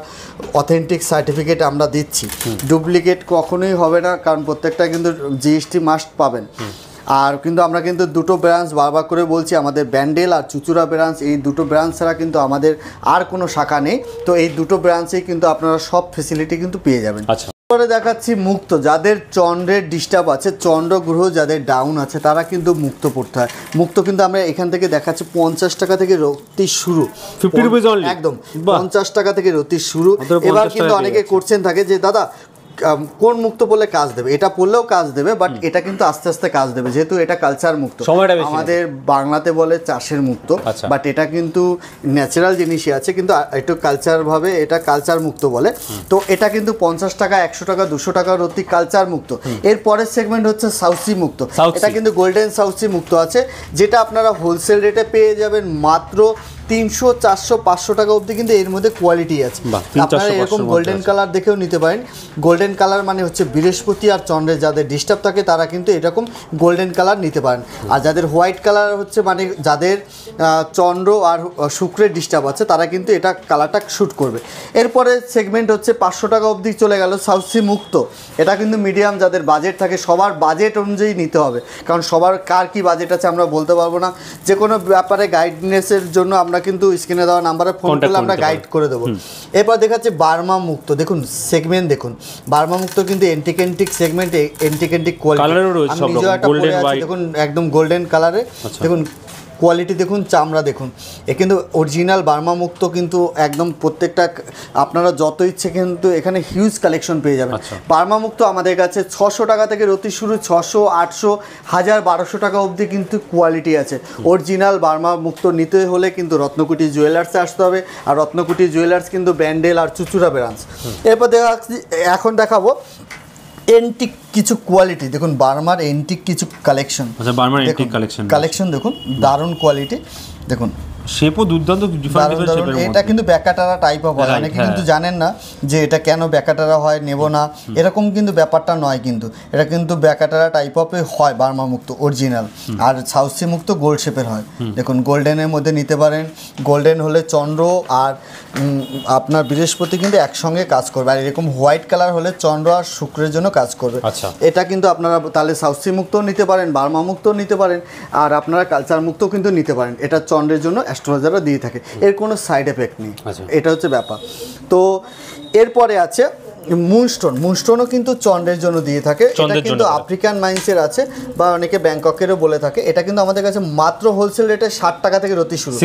অথেন্টিক সার্টিফিকেট আমরা দিচ্ছি। ডুপ্লিকেট কখনোই হবে না, কারণ প্রত্যেকটা কিন্তু জিএসটি মাস্ট পাবেন। আর কিন্তু আমরা কিন্তু দুটো ব্রাঞ্চ বারবার করে বলছি, আমাদের ব্যান্ডেল আর চুচুড়া ব্রাঞ্চ, এই দুটো ব্রাঞ্চ ছাড়া কিন্তু আমাদের আর কোনো শাখা নেই। তো এই দুটো ব্রাঞ্চেই কিন্তু আপনারা সব ফেসিলিটি কিন্তু পেয়ে যাবেন। পরে দেখাচ্ছি মুক্ত। যাদের চন্দ্রের ডিস্টার্ব আছে, চন্দ্র গ্রহ যাদের ডাউন আছে, তারা কিন্তু মুক্ত পড়তে হয়। মুক্ত কিন্তু আমরা এখান থেকে দেখাচ্ছি 50 টাকা থেকে রতি শুরু, 50 রুপিস অনলি, একদম 50 টাকা থেকে রতি শুরু। এবার কিন্তু অনেকে করছেন থাকে যে দাদা কোন মুক্ত পরলে কাজ দেবে, এটা পরলেও কাজ দেবে, বাট এটা কিন্তু আস্তে আস্তে কাজ দেবে, যেহেতু এটা কালচার মুক্ত। আমাদের বাংলাতে বলে চাষের মুক্ত, বাট এটা কিন্তু ন্যাচারাল জিনিসই আছে, কিন্তু একটু কালচার ভাবে এটা কালচার মুক্ত বলে। তো এটা কিন্তু 50 টাকা, 100 টাকা, 200 টাকা রতি কালচার মুক্ত। এর পরের সেগমেন্ট হচ্ছে সাউসি মুক্ত। এটা কিন্তু গোল্ডেন সাউসি মুক্ত আছে, যেটা আপনারা হোলসেল রেটে পেয়ে যাবেন মাত্র 300, 400, 500 টাকা অবধি। কিন্তু এর মধ্যে কোয়ালিটি আছে, আপনারা এরকম গোল্ডেন কালার দেখেও নিতে পারেন। গোল্ডেন কালার মানে হচ্ছে বৃহস্পতি আর চন্দ্রের যাদের ডিস্টার্ব থাকে তারা কিন্তু এরকম গোল্ডেন কালার নিতে পারেন। আর যাদের হোয়াইট কালার হচ্ছে মানে যাদের চন্দ্র আর শুক্রের ডিস্টার্ব আছে তারা কিন্তু এটা কালারটা শ্যুট করবে। এরপরে সেগমেন্ট হচ্ছে 500 টাকা অবধি চলে গেল সাউসি মুক্ত। এটা কিন্তু মিডিয়াম যাদের বাজেট থাকে, সবার বাজেট অনুযায়ী নিতে হবে, কারণ সবার কার কি বাজেট আছে আমরা বলতে পারবো না। যে কোনো ব্যাপারে গাইডনেসের জন্য আমরা কিন্তু স্ক্রিনে দেওয়া নাম্বারে ফোন করলে আমরা গাইড করে দেবো। এরপর দেখাচ্ছে বার্মা মুক্ত। দেখুন সেগমেন্ট দেখুন, বার্মা মুক্ত কিন্তু এন্টিক সেগমেন্ট, এন্টিক কোয়ালিটি। আমি নিজেও একটা পরে আছি, দেখুন একদম গোল্ডেন কালারে। দেখুন কোয়ালিটি দেখুন, চামড়া দেখুন, এ কিন্তু অরিজিনাল বার্মা মুক্ত, কিন্তু একদম প্রত্যেকটা আপনারা যত ইচ্ছে কিন্তু এখানে হিউজ কালেকশন পেয়ে যাবেন। বার্মা মুক্ত আমাদের কাছে 600 টাকা থেকে রতি শুরু, 600, 800, 1000, 1200 টাকা অবধি কিন্তু কোয়ালিটি আছে। অরিজিনাল বার্মা মুক্ত নিতে হলে কিন্তু রত্নকুটি জুয়েলার্সে আসতে হবে, আর রত্নকুটি জুয়েলার্স কিন্তু ব্যান্ডেল আর চুচুড়া ব্রাঞ্চ। এরপর এখন দেখাবো এন্টিক কিছু কোয়ালিটি। দেখুন বার্মার এন্টিক কিছু কালেকশন, বার্মার এন্টিক কালেকশন দেখুন, দারুণ কোয়ালিটি। দেখুন শেপও দুর্দান্ত, এটা কিন্তু ব্যাকাটারা টাইপ অফ হয়, অনেকে কিন্তু জানেন না যে এটা কেন ব্যাকাটারা হয়, নেব না এরকম কিন্তু ব্যাপারটা নয়, কিন্তু এটা কিন্তু ব্যাকাটারা টাইপ অফে হয় বার্মা মুক্ত অরিজিনাল। আর সাউসি মুক্ত গোল্ড শেপের হয়। দেখুন গোল্ডেনের মধ্যে নিতে পারেন, গোল্ডেন হলে চন্দ্র আর আপনার বৃহস্পতি কিন্তু একসঙ্গে কাজ করবে, আর এরকম হোয়াইট কালার হলে চন্দ্র আর শুক্রের জন্য কাজ করবে। এটা কিন্তু আপনারা তাহলে সাউসি মুক্তও নিতে পারেন, বার্মা মুক্তও নিতে পারেন, আর আপনারা কালচার মুক্তও কিন্তু নিতে পারেন। এটা চন্দ্রের জন্য অ্যাস্ট্রোলজাররা দিয়ে থাকে, এর কোনো সাইড এফেক্ট নেই, এটা হচ্ছে ব্যাপার। তো এরপরে আছে মুনস্টোনও কিন্তু চন্দ্রের জন্য দিয়ে থাকে। এটা কিন্তু আফ্রিকান মাইন্সের আছে, বা অনেকে ব্যাংককেরও বলে থাকে। এটা কিন্তু আমাদের কাছে মাত্র হোলসেল রেটে 60 টাকা থেকে রতি শুরু,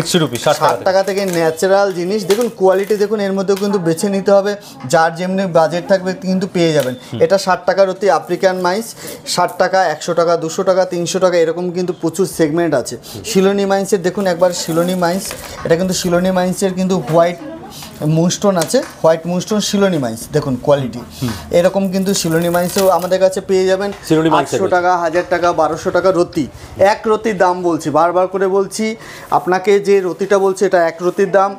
60 টাকা থেকে ন্যাচারাল জিনিস। দেখুন কোয়ালিটি দেখুন, এর মধ্যেও কিন্তু বেছে নিতে হবে, যার যেমনি বাজেট থাকবে কিন্তু পেয়ে যাবেন। এটা 60 টাকা রতি আফ্রিকান মাইন্স, 60 টাকা, 100 টাকা, 200 টাকা, 300 টাকা, এরকম কিন্তু প্রচুর সেগমেন্ট আছে। শিলোনি মাইন্সের দেখুন একবার, শিলোনি মাইন্স, এটা কিন্তু শিলোনি মাইন্সের কিন্তু হোয়াইট মুনস্টোন আছে, হোয়াইট মুনস্টোন শিলোনি মাইন্স। দেখুন কোয়ালিটি এরকম কিন্তু শিলোনি মাইন্সও আমাদের কাছে পেয়ে যাবেন 800 টাকা, 1000 টাকা, 1200 টাকা রতি। এক রতির দাম বলছি, বারবার করে বলছি আপনাকে, যে রতিটা বলছে এটা এক রতির দাম,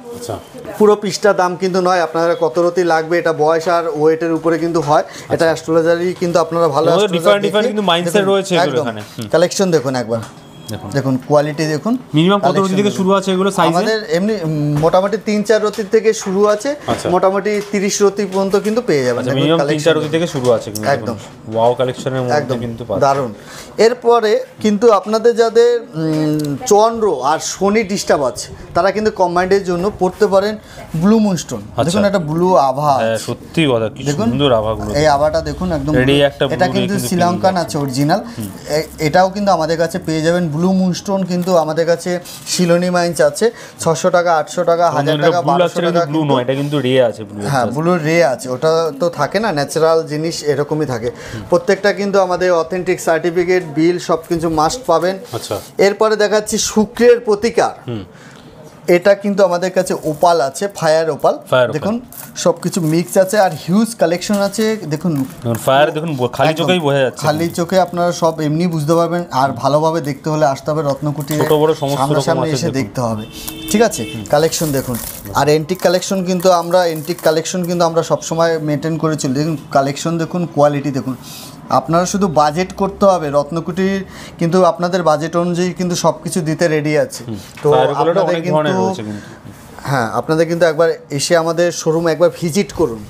পুরো পিসটার দাম কিন্তু নয়। আপনারা কত রতি লাগবে এটা বয়স আর ওয়েটের উপরে কিন্তু হয়। এটা অ্যাস্ট্রোলজারই কিন্তু আপনারা ভালো কালেকশন দেখুন একবার, দেখুন কোয়ালিটি দেখুন। মিনিমাম কত রতি থেকে শুরু আছে এগুলো সাইজে? আমাদের এমনি মোটামুটি 3-4 রতি থেকে শুরু আছে, মোটামুটি 30 রতি পর্যন্ত কিন্তু পেয়ে যাবেন। মিনিমাম 3-4 রতি থেকে শুরু আছে কিন্তু একদম ওয়াও কালেকশনের মধ্যে কিন্তু দারুণ। এরপরে কিন্তু আপনাদের যাদের চন্দ্র আর শনি ডিস্টার্ব আছে তারা কিন্তু কম্বাইন্ডের জন্য পড়তে পারেন ব্লু মুনস্টোন। দেখুন একটা ব্লু আভা, সত্যি কথা কি সুন্দর আভাগুলো। এই আভাটা দেখুন একদম, এটা কিন্তু শ্রীলঙ্কান আছে অরিজিনাল। এটাও কিন্তু আমাদের কাছে পেয়ে যাবেন। ব্লু মুনস্টোন কিন্তু আমাদের কাছে শিলোনি মাইন্স আছে 600 টাকা, 800 টাকা, 1000 টাকা, 1200 টাকা। ব্লু নয়, এটা কিন্তু রে আছে, হ্যাঁ ব্লু রে আছে, ওটা তো থাকে না ন্যাচারাল জিনিস এরকমই থাকে। প্রত্যেকটা কিন্তু আমাদের অথেন্টিক সার্টিফিকেট, বিল সব কিছু মাস্ট পাবেন। এরপরে দেখাচ্ছি শুক্রের প্রতিকার। এটা কিন্তু আমাদের কাছে ওপাল আছে, ফায়ার ওপাল। দেখুন সবকিছু মিক্স আছে আর হিউজ কালেকশন আছে। দেখুন ফায়ার, দেখুন খালি চোখেই বোঝা যাচ্ছে, খালি চোখে আপনারা সব এমনি বুঝতে পারবেন। আর ভালোভাবে দেখতে হলে আসতে হবে রত্নকুটি, সামনাসামনি এসে দেখতে হবে, ঠিক আছে? কালেকশন দেখুন। আর এন্টিক কালেকশন কিন্তু আমরা সবসময় মেনটেন করে চলি। দেখুন কালেকশন দেখুন, কোয়ালিটি দেখুন। আপনারা শুধু বাজেট করতে হবে, রত্নকুটির কিন্তু আপনাদের বাজেট অনুযায়ী কিন্তু সব কিছু দিতে রেডি আছে। তো আপনাদের কিন্তু হ্যাঁ, আপনাদের কিন্তু একবার এসে আমাদের শোরুম একবার ভিজিট করুন।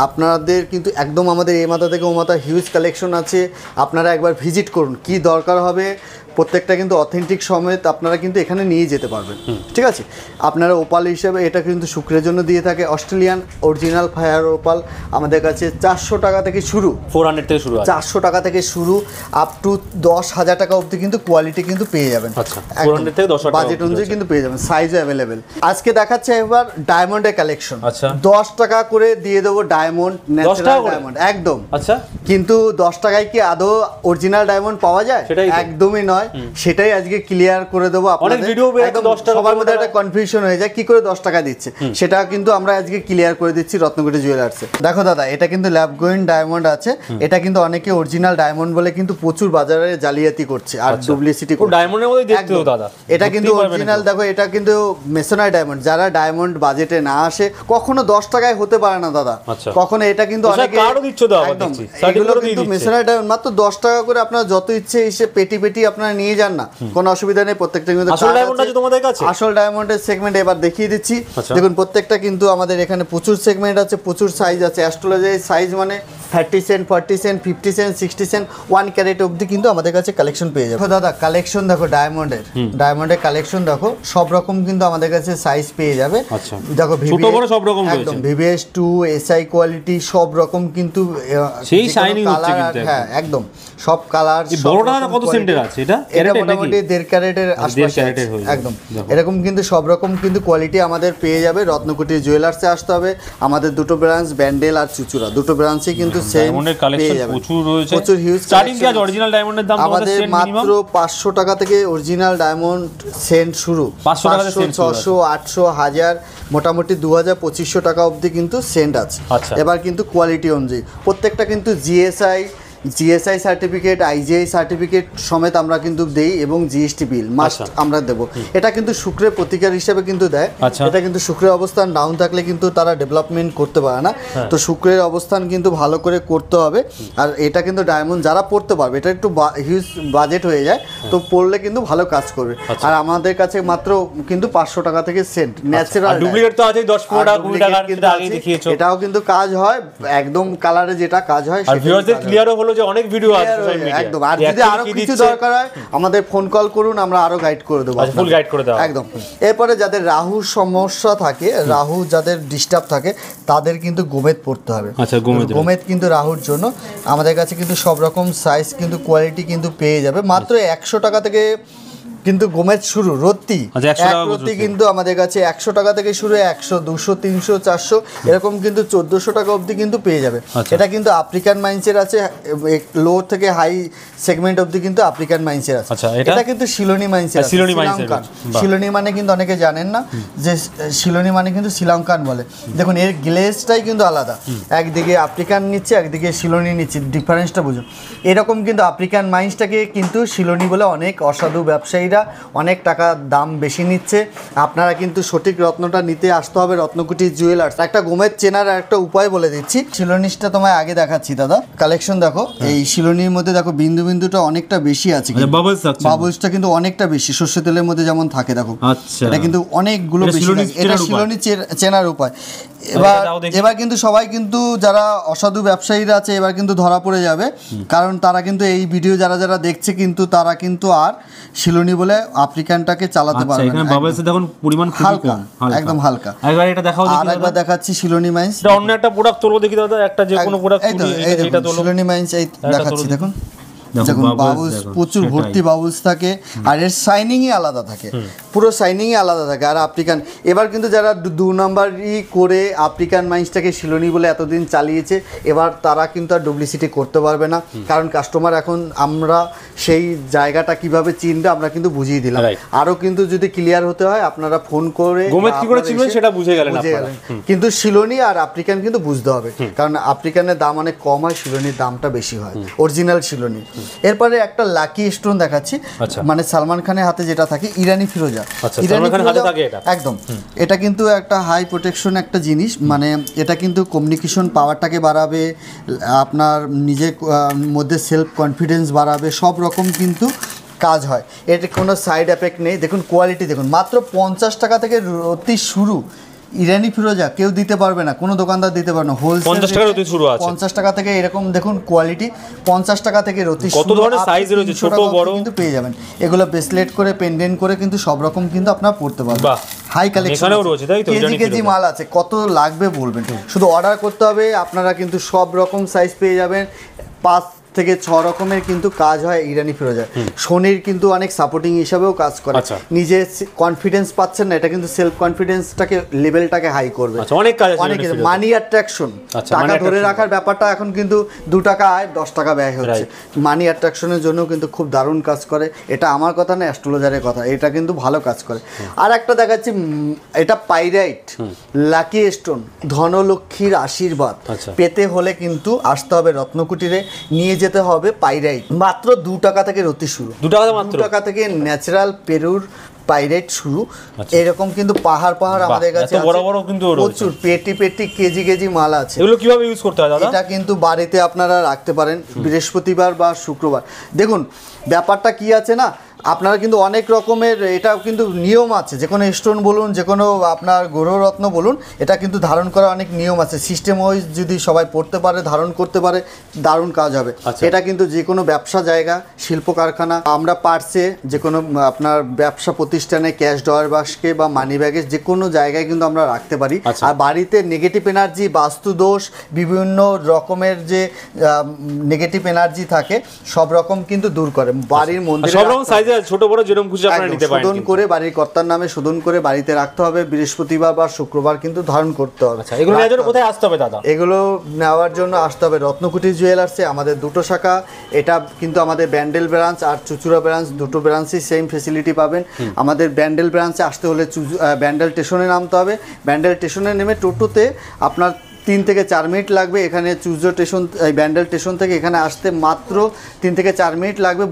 আপনাদের কিন্তু একদম আমাদের এই মাথা থেকে ও মাথা হিউজ কালেকশন আছে, আপনারা একবার ভিজিট করুন। কি দরকার হবে প্রত্যেকটা কিন্তু অথেন্টিক সমেত আপনারা কিন্তু এখানে নিয়ে যেতে পারবেন, ঠিক আছে। আপনারা ওপাল হিসেবে এটা কিন্তু শুক্রের জন্য দিয়ে থাকে। অস্ট্রেলিয়ান অরিজিনাল ফায়ার ওপাল আমাদের কাছে 400 টাকা থেকে শুরু, 400 থেকে শুরু, 400 টাকা থেকে শুরু আপ টু 10,000 টাকা অবধি কিন্তু কোয়ালিটি কিন্তু পেয়ে যাবেন। আচ্ছা 400 থেকে 10,000 বাজেট অনুযায়ী কিন্তু পেয়ে যাবেন, সাইজও অ্যাভেলেবেল। আজকে দেখাচ্ছে এবার ডায়মন্ডের কালেকশন। আচ্ছা 10 টাকা করে দিয়ে দেবো ডায়মন্ড, ন্যাচারাল ডায়মন্ড একদম। আচ্ছা কিন্তু 10 টাকায় কি আদৌ অরিজিনাল ডায়মন্ড পাওয়া যায়? একদমই নয়, সেটাই আজকে ক্লিয়ার করে দেবো আপনাদের। সবার মধ্যে একটা কনফিউশন হয়ে যায় কি করে 10 টাকা দিচ্ছে, সেটা কিন্তু আমরা আজকে ক্লিয়ার করে দিচ্ছি রত্নকুটি জুয়েলার্সে। দেখো দাদা, এটা কিন্তু ল্যাব গোয়িং ডায়মন্ড আছে। এটা কিন্তু অনেকে অরিজিনাল ডায়মন্ড বলে কিন্তু প্রচুর বাজারে জালিয়াতি করছে আর ডুপ্লিসিটি করছে। ডায়মন্ডের মধ্যে দেখতে তো দাদা, এটা কিন্তু অরিজিনাল। দেখো এটা কিন্তু মেসোনাইট ডায়মন্ড, যারা ডায়মন্ড বাজেটে না আসে কখনো 10 টাকায় হতে পারে না দাদা, কখনো। এটা কিন্তু অনেকে একদম এগুলো কিন্তু মেসোনাইট ডায়মন্ড মাত্র 10 টাকা করে আপনারা যত ইচ্ছে এসে পেটি পেটি আপনারা নিয়ে যান না, কোনো অসুবিধা নেই। প্রত্যেকটা কিন্তু আসল ডায়মন্ড আছে তোমাদের কাছে। আসল ডায়মন্ডের সেগমেন্ট এবার দেখিয়ে দিচ্ছি। দেখুন প্রত্যেকটা কিন্তু আমাদের এখানে প্রচুর সেগমেন্ট আছে, প্রচুর সাইজ আছে। অ্যাস্ট্রোলজি সাইজ মানে 30 cent, 40 cent, 50 cent, 60 cent, 1 carat অবধি কিন্তু আমাদের কাছে কালেকশন পেয়ে যাবে। দাদা কালেকশন দেখো, ডায়মন্ডের কালেকশন দেখো, সব রকম কিন্তু আমাদের কাছে সাইজ পেয়ে যাবে। দেখো ছোট বড় সব রকম রয়েছে, একদম VVS 2 SI কোয়ালিটি সব রকম কিন্তু সেই শাইনিং হচ্ছে কিন্তু। হ্যাঁ একদম সব কালার। বড়টা কত সেন্টের আছে এটা? এটা মোটামুটি 1.5 ক্যারেটের আশপাশে একদম। এরকম কিন্তু সব রকম কিন্তু কোয়ালিটি আমাদের পেয়ে যাবে। রত্নকুটি জুয়েলার্সে আসতে হবে। আমাদের দুটো ব্রাঞ্চ, ব্যান্ডেল আর চুচুড়া, দুটো ব্রাঞ্চে কিন্তু ডায়মন্ডের কালেকশন প্রচুর রয়েছে, প্রচুর হিউজ। স্টার্টিং কি অরিজিনাল ডায়মন্ডের দাম আমাদের মাত্র 500 টাকা থেকে অরিজিনাল ডায়মন্ড সেন্ট শুরু। 500, 600, 800, 1000, মোটামুটি 2000, 2500 টাকা অবধি কিন্তু সেন্ট আছে। এবার কিন্তু কোয়ালিটি অনুযায়ী প্রত্যেকটা কিন্তু জিএসআই সার্টিফিকেট, আইজিআই সার্টিফিকেট সমেত আমরা কিন্তু দেই এবং জিএসটি বিল মাস্ট আমরা দেব। এটা কিন্তু শুক্রের প্রতিকার হিসেবে কিন্তু দেয়। এটা কিন্তু শুক্রের অবস্থান ডাউন থাকলে কিন্তু তারা ডেভেলপমেন্ট করতে পারে না, তো শুক্রের অবস্থান কিন্তু ভালো করে করতে হবে। আর এটা কিন্তু ডায়মন্ড যারা পড়তে পারবে, এটা একটু হিউজ বাজেট হয়ে যায়, তো পড়লে কিন্তু ভালো কাজ করবে। আর আমাদের কাছে মাত্র কিন্তু 500 টাকা থেকে সেন্ট ন্যাচারাল। ডুপ্লিকেট তো আছে 10-15 টাকা 20 টাকা, কিন্তু আগে দেখিয়েছো। এটাও কিন্তু কাজ হয় একদম কালারে, যেটা কাজ হয় আর ভিউয়ারদের ক্লিয়ারও হলো যে অনেক ভিডিও আছে সোশ্যাল মিডিয়ায় একদম। আর যদি আরো কিছু দরকার হয় আমাদের ফোন কল করুন, আমরা আরো গাইড করে দেব, ফুল গাইড করে দেব একদম। এরপরে যাদের রাহুর সমস্যা থাকে, রাহু যাদের ডিস্টার্ব থাকে, তাদের কিন্তু গোমেদ পড়তে হবে। আচ্ছা গোমেদ কিন্তু রাহুর জন্য আমাদের কাছে কিন্তু সব রকম সাইজ কিন্তু কোয়ালিটি কিন্তু পেয়ে যাবে। মাত্র 100 টাকা থেকে কিন্তু গোমেদ শুরু। রত্তি কিন্তু আমাদের কাছে 100 টাকা থেকে শুরু, 100, 200, 300, 400 এরকম কিন্তু 1400 টাকা অবধি কিন্তু পেয়ে যাবে। এটা কিন্তু আফ্রিকান মাইন্সের আছে, লো থেকে হাই সেগমেন্ট অবধি কিন্তু আফ্রিকান মাইন্সের আছে। এটা কিন্তু শিলোনি মাইন্সের আছে। শিলোনি মানে কিন্তু অনেকে জানেন না যে শিলোনি মানে কিন্তু শ্রীলঙ্কান বলে। দেখুন এর গ্লেজটাই কিন্তু আলাদা, একদিকে আফ্রিকান নিচ্ছে, একদিকে শিলোনি নিচ্ছে, ডিফারেন্সটা বুঝুন। এরকম কিন্তু আফ্রিকান মাইন্সটাকে কিন্তু শিলোনি বলে অনেক অসাধু ব্যবসায়ী অনেক টাকা দাম বেশি নিচ্ছে। আপনারা কিন্তু সঠিক রত্নটা নিতে আসতে হবে রত্নকুটি জুয়েলার্স। একটা গোমেদ চেনার একটা উপায় বলে দিচ্ছি। শিলোনিসটা তোমায় আগে দেখাচ্ছি দাদা, কালেকশন দেখো। এই শিলোনির মধ্যে দেখো বিন্দু বিন্দুটা অনেকটা বেশি আছে, বাবলসটা কিন্তু অনেকটা বেশি, সর্ষে তেলের মধ্যে যেমন থাকে দেখো, এটা কিন্তু অনেকগুলো বেশি। এটা শিলোনি চেনার উপায়। এবার কিন্তু সবাই কিন্তু যারা অসাধু ব্যবসায়ীরা আছে এবার কিন্তু ধরা পড়ে যাবে, কারণ তারা কিন্তু এই ভিডিও যারা যারা দেখছে কিন্তু তারা কিন্তু আর শিলোনি বলে আফ্রিকানটাকে চালাতে পারবে না। বাবলসে দেখুন পরিমাণ খুবই কম, একদম হালকা। একবার এটা দেখাও দেখি। আরেকবার দেখাচ্ছি শিলোনি মাইন্স। এটা অন্য একটা প্রোডাক্ট তোলো দেখি দাদা, একটা যে কোনো প্রোডাক্ট এটা তোলো। শিলোনি মাইন্স এই দেখাচ্ছি, দেখুন দেখুন বাবলস প্রচুর ভর্তি বাবলস থাকে, আর এর শাইনিংই আলাদা থাকে, পুরো শাইনিংই আলাদা থাকে। আর আফ্রিকান এবার কিন্তু যারা 2 নাম্বারই করে আফ্রিকান মাইন্সটাকে শিলোনি বলে এতদিন চালিয়েছে, এবার তারা কিন্তু আর ডুপ্লিসিটি করতে পারবে না, কারণ কাস্টমার এখন আমরা সেই জায়গাটা কিভাবে চিনবে আমরা কিন্তু বুঝিয়ে দিলাম। আরও কিন্তু যদি ক্লিয়ার হতে হয় আপনারা ফোন করে গোমেদ কি করে চিনবেন সেটা বুঝে গেলেন আপনারা। কিন্তু শিলোনি আর আফ্রিকান কিন্তু বুঝতে হবে, কারণ আফ্রিকানের দাম অনেক কম হয়, শিলোনির দামটা বেশি হয়, অরিজিনাল শিলোনি। এরপরে একটা লাকি স্টোন দেখাচ্ছি, মানে সালমান খানের হাতে যেটা থাকে, ইরানি ফিরোজা। একদম এটা কিন্তু একটা হাই প্রোটেকশন একটা জিনিস, মানে এটা কিন্তু কমিউনিকেশন পাওয়ারটাকে বাড়াবে, আপনার নিজের মধ্যে সেলফ কনফিডেন্স বাড়াবে, সব রকম কিন্তু কাজ হয়। এর কোনো সাইড এফেক্ট নেই। দেখুন কোয়ালিটি দেখুন, মাত্র 50 টাকা থেকে রতি শুরু। ইরানি ফিরোজা কেউ দিতে পারবে না, কোনো দোকানদার দিতে পারবে না। হোলসেল 50 টাকা রতি শুরু আছে, 50 টাকা থেকে এরকম দেখুন কোয়ালিটি 50 টাকা থেকে রতি কত ধরনের সাইজ রয়েছে, ছোট বড় কিন্তু পেয়ে যাবেন। এগুলো ব্রেসলেট করে পেন্ডেন্ট করে কিন্তু সব রকম কিন্তু আপনারা পড়তে পারবেন। হাই কালেকশন এখানেও রয়েছে তাই তো, কেজি মাল আছে, কত লাগবে বলবেন, শুধু অর্ডার করতে হবে। আপনারা কিন্তু সব রকম সাইজ পেয়ে যাবেন। 5 থেকে 6 রকমের কিন্তু কাজ হয় ইরানি ফিরোজা। শনির কিন্তু অনেক সাপোর্টিং হিসাবেও কাজ করে। নিজে কনফিডেন্স পাচ্ছেন না, এটা কিন্তু সেলফ কনফিডেন্সটাকে লেভেলটাকে হাই করবে। অনেক কাজ আছে, অনেক মানি অ্যাট্রাকশন, টাকা ধরে রাখার ব্যাপারটা এখন কিন্তু 2 টাকা আয় 10 টাকা ব্যয় হচ্ছে। মানি অ্যাট্রাকশনের জন্য কিন্তু খুব দারুণ কাজ করে। এটা আমার কথা না, অ্যাস্ট্রোলজারের কথা, এটা কিন্তু ভালো কাজ করে। আর একটা দেখাচ্ছি, এটা পাইরাইট লাকি স্টোন, ধনলক্ষ্মীর আশীর্বাদ পেতে হলে কিন্তু আসতে হবে রত্নকুটিরে, নিয়ে যেতে হবে পাইরাইট। মাত্র 2 টাকা থেকে রতি শুরু, 2 টাকা থেকে ন্যাচারাল পেরুর পাইরাইট শুরু। এরকম কিন্তু পাহাড় আমাদের কাছে বড় বড় কিন্তু প্রচুর পেটি কেজি মাল আছে। এগুলো কিভাবে ইউজ করতে হয় দাদা? এটা কিন্তু বাড়িতে আপনারা রাখতে পারেন বৃহস্পতিবার বা শুক্রবার। দেখুন ব্যাপারটা কি আছে না, আপনারা কিন্তু অনেক রকমের, এটা কিন্তু নিয়ম আছে, যে কোনো স্টোন বলুন, যে কোনো আপনার গ্রহরত্ন বলুন, এটা কিন্তু ধারণ করা অনেক নিয়ম আছে। সিস্টেম ওয়াইজ যদি সবাই পড়তে পারে, ধারণ করতে পারে, দারুণ কাজ হবে। এটা কিন্তু যে কোনো ব্যবসা জায়গা, শিল্প কারখানা, আমরা পার্সে, যে কোনো আপনার ব্যবসা প্রতিষ্ঠানে, ক্যাশ ড্রয়ার বাক্সে বা মানি ব্যাগে, যে কোনো জায়গায় কিন্তু আমরা রাখতে পারি। আর বাড়িতে নেগেটিভ এনার্জি, বাস্তু দোষ, বিভিন্ন রকমের যে নেগেটিভ এনার্জি থাকে সব রকম কিন্তু দূর করে। বাড়ির মন্দিরে সব রকম সাইজে ছোট বড় যেরকম খুশি আপনারা নিতে পারেন। শোধন করে বাড়ির কর্তার নামে শোধন করে বাড়িতে রাখতে হবে। বৃহস্পতিবার বা শুক্রবার কিন্তু ধারণ করতে হবে। এগুলো নেওয়ার জন্য কোথায় আসতে হবে দাদা? এগুলো নেওয়ার জন্য আসতে হবে রত্নকুটি জুয়েলার্সে। আমাদের 2টো শাখা, এটা কিন্তু আমাদের ব্যান্ডেল ব্রাঞ্চ আর চুচুড়া ব্রাঞ্চ, 2টো ব্রাঞ্চই সেম ফেসিলিটি পাবেন। আমাদের ব্যান্ডেল ব্রাঞ্চে আসতে হলে ব্যান্ডেল স্টেশনে নামতে হবে। ব্যান্ডেল স্টেশনে নেমে টোটোতে আপনার 3 থেকে 4 মিনিট লাগবে। এখানে চুজো স্টেশন, ব্যান্ডেল স্টেশন থেকে এখানে আসতে মাত্র 3 থেকে 4 মিনিট লাগবে।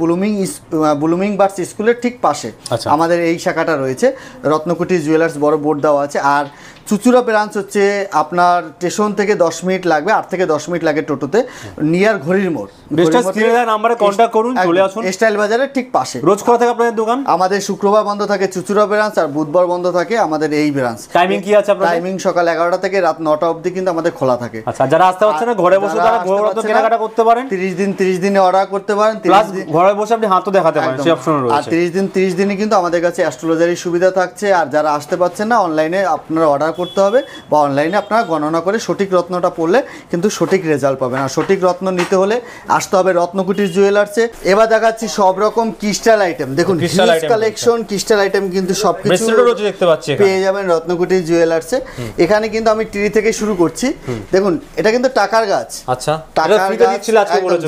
ব্লুমিং বার্ডস স্কুলের ঠিক পাশে আমাদের এই শাখাটা রয়েছে। রত্নকুটি জুয়েলার্স বড় বোর্ড দেওয়া আছে। আর চুচুড়া ব্রাঞ্চ হচ্ছে আপনার স্টেশন থেকে 10 মিনিট লাগবে, 8 থেকে 10 মিনিট লাগে টোটোতে, নিয়ার ঘড়ির মোড়। নাম্বারে কন্ট্যাক্ট করুন, চলে আসুন। স্টাইল বাজারের ঠিক পাশে। রোজ খোলা থাকে আপনাদের দোকান? আমাদের শুক্রবার বন্ধ থাকে চুচুড়া ব্রাঞ্চ, আর বুধবার বন্ধ থাকে আমাদের এই ব্রাঞ্চ। টাইমিং কি আছে আপনাদের? টাইমিং সকাল 11টা থেকে রাত 9টা অবধি কিন্তু আমাদের খোলা থাকে। আচ্ছা, যারা আসতে পারছেন না ঘরে বসে তারা গৃহরত্ন কেনাকাটা করতে পারেন। 30 দিনে অর্ডার করতে পারেন। ঘরে বসে আপনি হাতও দেখাতে পারেন, সেই অপশন রয়েছে। আর 30 দিনই কিন্তু আমাদের কাছে অ্যাস্ট্রোলজারি সুবিধা থাকছে। আর যারা আসতে পারছেন না, অনলাইনে আপনারা অর্ডার করতে হবে, বা অনলাইনে আপনারা গণনা করে সঠিক রত্নটা পড়লে কিন্তু সঠিক রেজাল্ট পাবেন। আর সঠিক রত্ন নিতে হলে আসতে হবে রত্নকুটির জুয়েলার্সে। এবার দেখাচ্ছি সব রকম ক্রিস্টাল আইটেম। দেখুন কালেকশন, ক্রিস্টাল আইটেম কিন্তু সবকিছু দেখতে পাচ্ছি পেয়ে যাবেন রত্নকুটির জুয়েলার্সে। এখানে কিন্তু আমি ট্রি থেকে শুরু করছি। দেখুন এটা কিন্তু টাকার গাছ। আচ্ছা, টাকার গাছ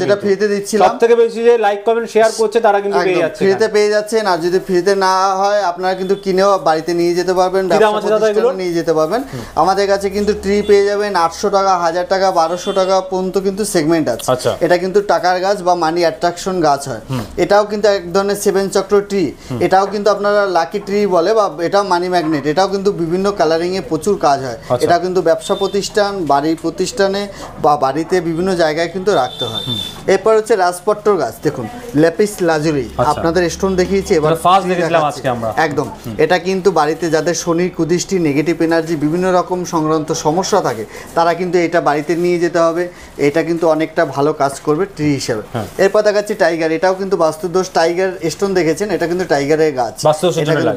যেটা ফ্রিতে দিচ্ছিলাম। সবথেকে বেশি যে লাইক কমেন্ট শেয়ার করছে তারা কিন্তু পেয়ে যাচ্ছে, ফ্রিতে পেয়ে যাচ্ছেন। আর যদি ফ্রিতে না হয়, আপনারা কিন্তু কিনেও বাড়িতে নিয়ে যেতে পারবেন, নিয়ে যেতে পারবেন। আমাদের কাছে কিন্তু ট্রি পেয়ে যাবেন 800 টাকা, 1000 টাকা, 1200 টাকা পর্যন্ত কিন্তু সেগমেন্ট আছে। এটা কিন্তু টাকার গাছ বা মানি অ্যাট্রাকশন গাছ হয়। এটাও কিন্তু এক ধরনের 7 চক্র ট্রি। এটাও কিন্তু আপনারা লাকি ট্রি বলে, বা এটাও মানি ম্যাগনেট। এটাও কিন্তু বিভিন্ন কালারিং এ প্রচুর কাজ হয়। এটা কিন্তু ব্যবসা প্রতিষ্ঠান, বাড়ির প্রতিষ্ঠানে বা বাড়িতে বিভিন্ন জায়গায় কিন্তু রাখতে হয়। এরপর হচ্ছে রাজপট্টর গাছ। দেখুন লেপিস লাজুরি, আপনাদের স্টোন দেখিয়েছি, এবার ফার্স্ট দেখলাম আজকে আমরা। একদম এটা কিন্তু বাড়িতে যাদের শনির কুদৃষ্টি, নেগেটিভ এনার্জি, বিভিন্ন রকম সংক্রান্ত সমস্যা থাকে, তারা কিন্তু এটা বাড়িতে নিয়ে যেতে হবে। এটা কিন্তু অনেকটা ভালো কাজ করবে ট্রি হিসেবে। এরপর দেখাচ্ছি টাইগার। এটাও কিন্তু বাস্তুদোষ টাইগার স্টোন দেখেছেন, এটা কিন্তু টাইগারের গাছ,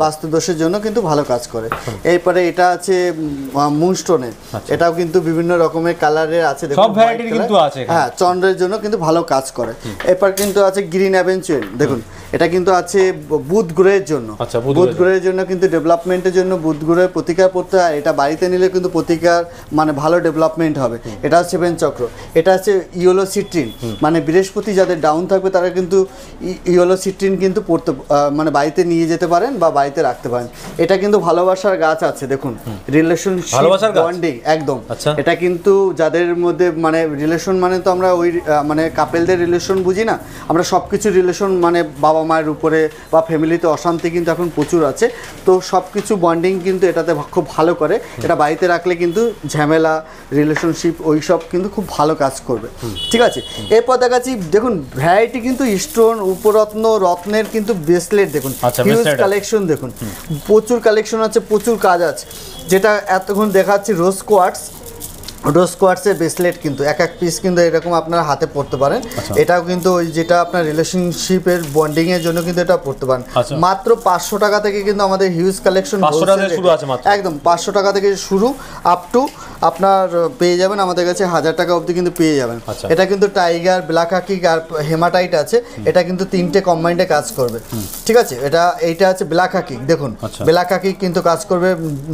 বাস্তুদোষের জন্য কিন্তু ভালো কাজ করে। এরপরে এটা আছে মুনস্টোনের। এটাও কিন্তু বিভিন্ন রকমের কালারের আছে, সব ভ্যারাইটির কিন্তু আছে। হ্যাঁ, চন্দ্রের জন্য কিন্তু ভালো কাজ করে। এরপর কিন্তু আছে গ্রিন অ্যাভেঞ্চুয়াল। দেখুন এটা কিন্তু আছে বুধ গ্রহের জন্য। বুধ গ্রহের জন্য কিন্তু ডেভেলপমেন্টের জন্য বুধ গ্রহের প্রতিকার করতে হয়। এটা বাড়িতে নিলে কিন্তু প্রতিকার মানে ভালো ডেভেলপমেন্ট হবে। এটা হচ্ছে 7 চক্র। এটা হচ্ছে ইয়েলো সিট্রিন, মানে বৃহস্পতি যাদের ডাউন থাকবে তারা কিন্তু ইয়েলো সিট্রিন কিন্তু পড়তে মানে বাড়িতে নিয়ে যেতে পারেন বা বাড়িতে রাখতে পারেন। এটা কিন্তু ভালোবাসার গাছ আছে। দেখুন রিলেশনশিপ বন্ডিং একদম। এটা কিন্তু যাদের মধ্যে মানে রিলেশন, মানে তো আমরা ওই মানে কাপেলদের রিলেশন বুঝি না, আমরা সবকিছু রিলেশন মানে বাবা মায়ের উপরে বা ফ্যামিলিতে অশান্তি কিন্তু এখন প্রচুর আছে। তো সবকিছু বন্ডিং কিন্তু এটাতে খুব ভালো করে। করে, এটা বাড়িতে রাখলে কিন্তু ঝামেলা রিলেশনশিপ ওই সব কিন্তু খুব ভালো কাজ করবে। ঠিক আছে, এরপর দেখাচ্ছি দেখুন ভ্যারাইটি কিন্তু স্টোন উপরত্ন রত্নের কিন্তু ব্রেসলেট দেখুন, হিউজ কালেকশন দেখুন, প্রচুর কালেকশন আছে, প্রচুর কাজ আছে। যেটা এতক্ষণ দেখাচ্ছি রোজ কোয়ার্টসের ব্রেসলেট কিন্তু এক পিস কিন্তু এরকম আপনারা হাতে পড়তে পারেন। এটাও কিন্তু ওই যেটা আপনার রিলেশনশিপের বন্ডিং এর জন্য কিন্তু এটা পড়তে পারেন। মাত্র 500 টাকা থেকে কিন্তু আমাদের হিউজ কালেকশন একদম 500 টাকা থেকে শুরু আপ টু আপনার পেয়ে যাবেন আমাদের কাছে 1000 টাকা অবধি কিন্তু পেয়ে যাবেন। এটা কিন্তু টাইগার, ব্ল্যাক হাকিক আর হেমাটাইট আছে, এটা কিন্তু তিনটে কম্বাইন্ডে কাজ করবে। ঠিক আছে, এইটা আছে ব্ল্যাক হাকিক, দেখুন ব্ল্যাক হাকিক কিন্তু কাজ করবে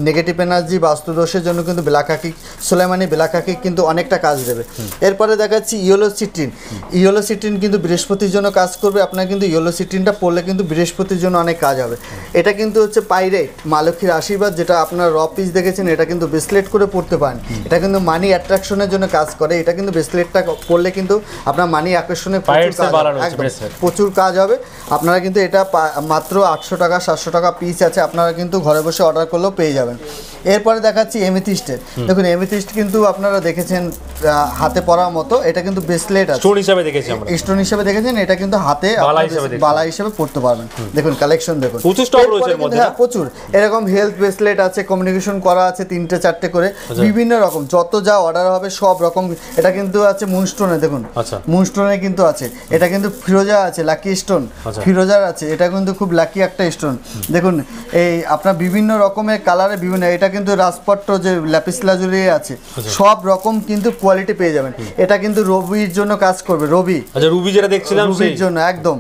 নেগেটিভ এনার্জি বাস্তুদোষের জন্য কিন্তু ব্ল্যাক হাকিক সোলেমানি ব্ল্যাক হাকিক কিন্তু অনেকটা কাজ দেবে। এরপরে দেখাচ্ছি ইয়েলো সিট্রিন কিন্তু বৃহস্পতির জন্য কাজ করবে। আপনার কিন্তু ইয়েলো সিট্রিনটা পড়লে কিন্তু বৃহস্পতির জন্য অনেক কাজ হবে। এটা কিন্তু হচ্ছে পাইরেট মা লক্ষ্মীর আশীর্বাদ, যেটা আপনার র পিস দেখেছেন, এটা কিন্তু ব্রেসলেট করে পড়তে পারেন। এটা কিন্তু মানি অ্যাট্রাকশনের জন্য কাজ করে। এটা কিন্তু ব্রেসলেটটা পড়লে কিন্তু আপনার মানি আকর্ষণে প্রচুর কাজ হবে। আপনারা কিন্তু এটা মাত্র 800 টাকা 700 টাকা পিস আছে, আপনারা কিন্তু ঘরে বসে অর্ডার করলেও পেয়ে যাবেন। এরপরে দেখাচ্ছি এমিথিস্টের, দেখুন এমিথিস্ট কিন্তু আপনারা দেখেছেন হাতে পরার মতো, এটা কিন্তু ব্রেসলেট আছে, স্টোন হিসেবে দেখেছেন, এটা কিন্তু হাতে বালা হিসেবে পড়তে পারবেন। দেখুন কালেকশন দেখুন, প্রচুর এরকম হেলথ ব্রেসলেট আছে, কমিউনিকেশন করা আছে 3টে 4টে করে, বিভিন্ন রকম যত যা অর্ডার হবে সব রকম। এটা কিন্তু আছে মুনস্টোনে, দেখুন মুনস্টোনে কিন্তু আছে, এটা কিন্তু ফিরোজা আছে, লাকি স্টোন ফিরোজার আছে, এটা কিন্তু খুব লাকি একটা স্টোন। দেখুন এই আপনার বিভিন্ন রকমের কালারে বিভিন্ন, এটা কিন্তু রাজপট্ট যে ল্যাপিস লাজুলি আছে, সব রকম কিন্তু কোয়ালিটি পেয়ে যাবেন। এটা কিন্তু রবির জন্য কাজ করবে, রবি যেটা দেখছিলাম রবির জন্য একদম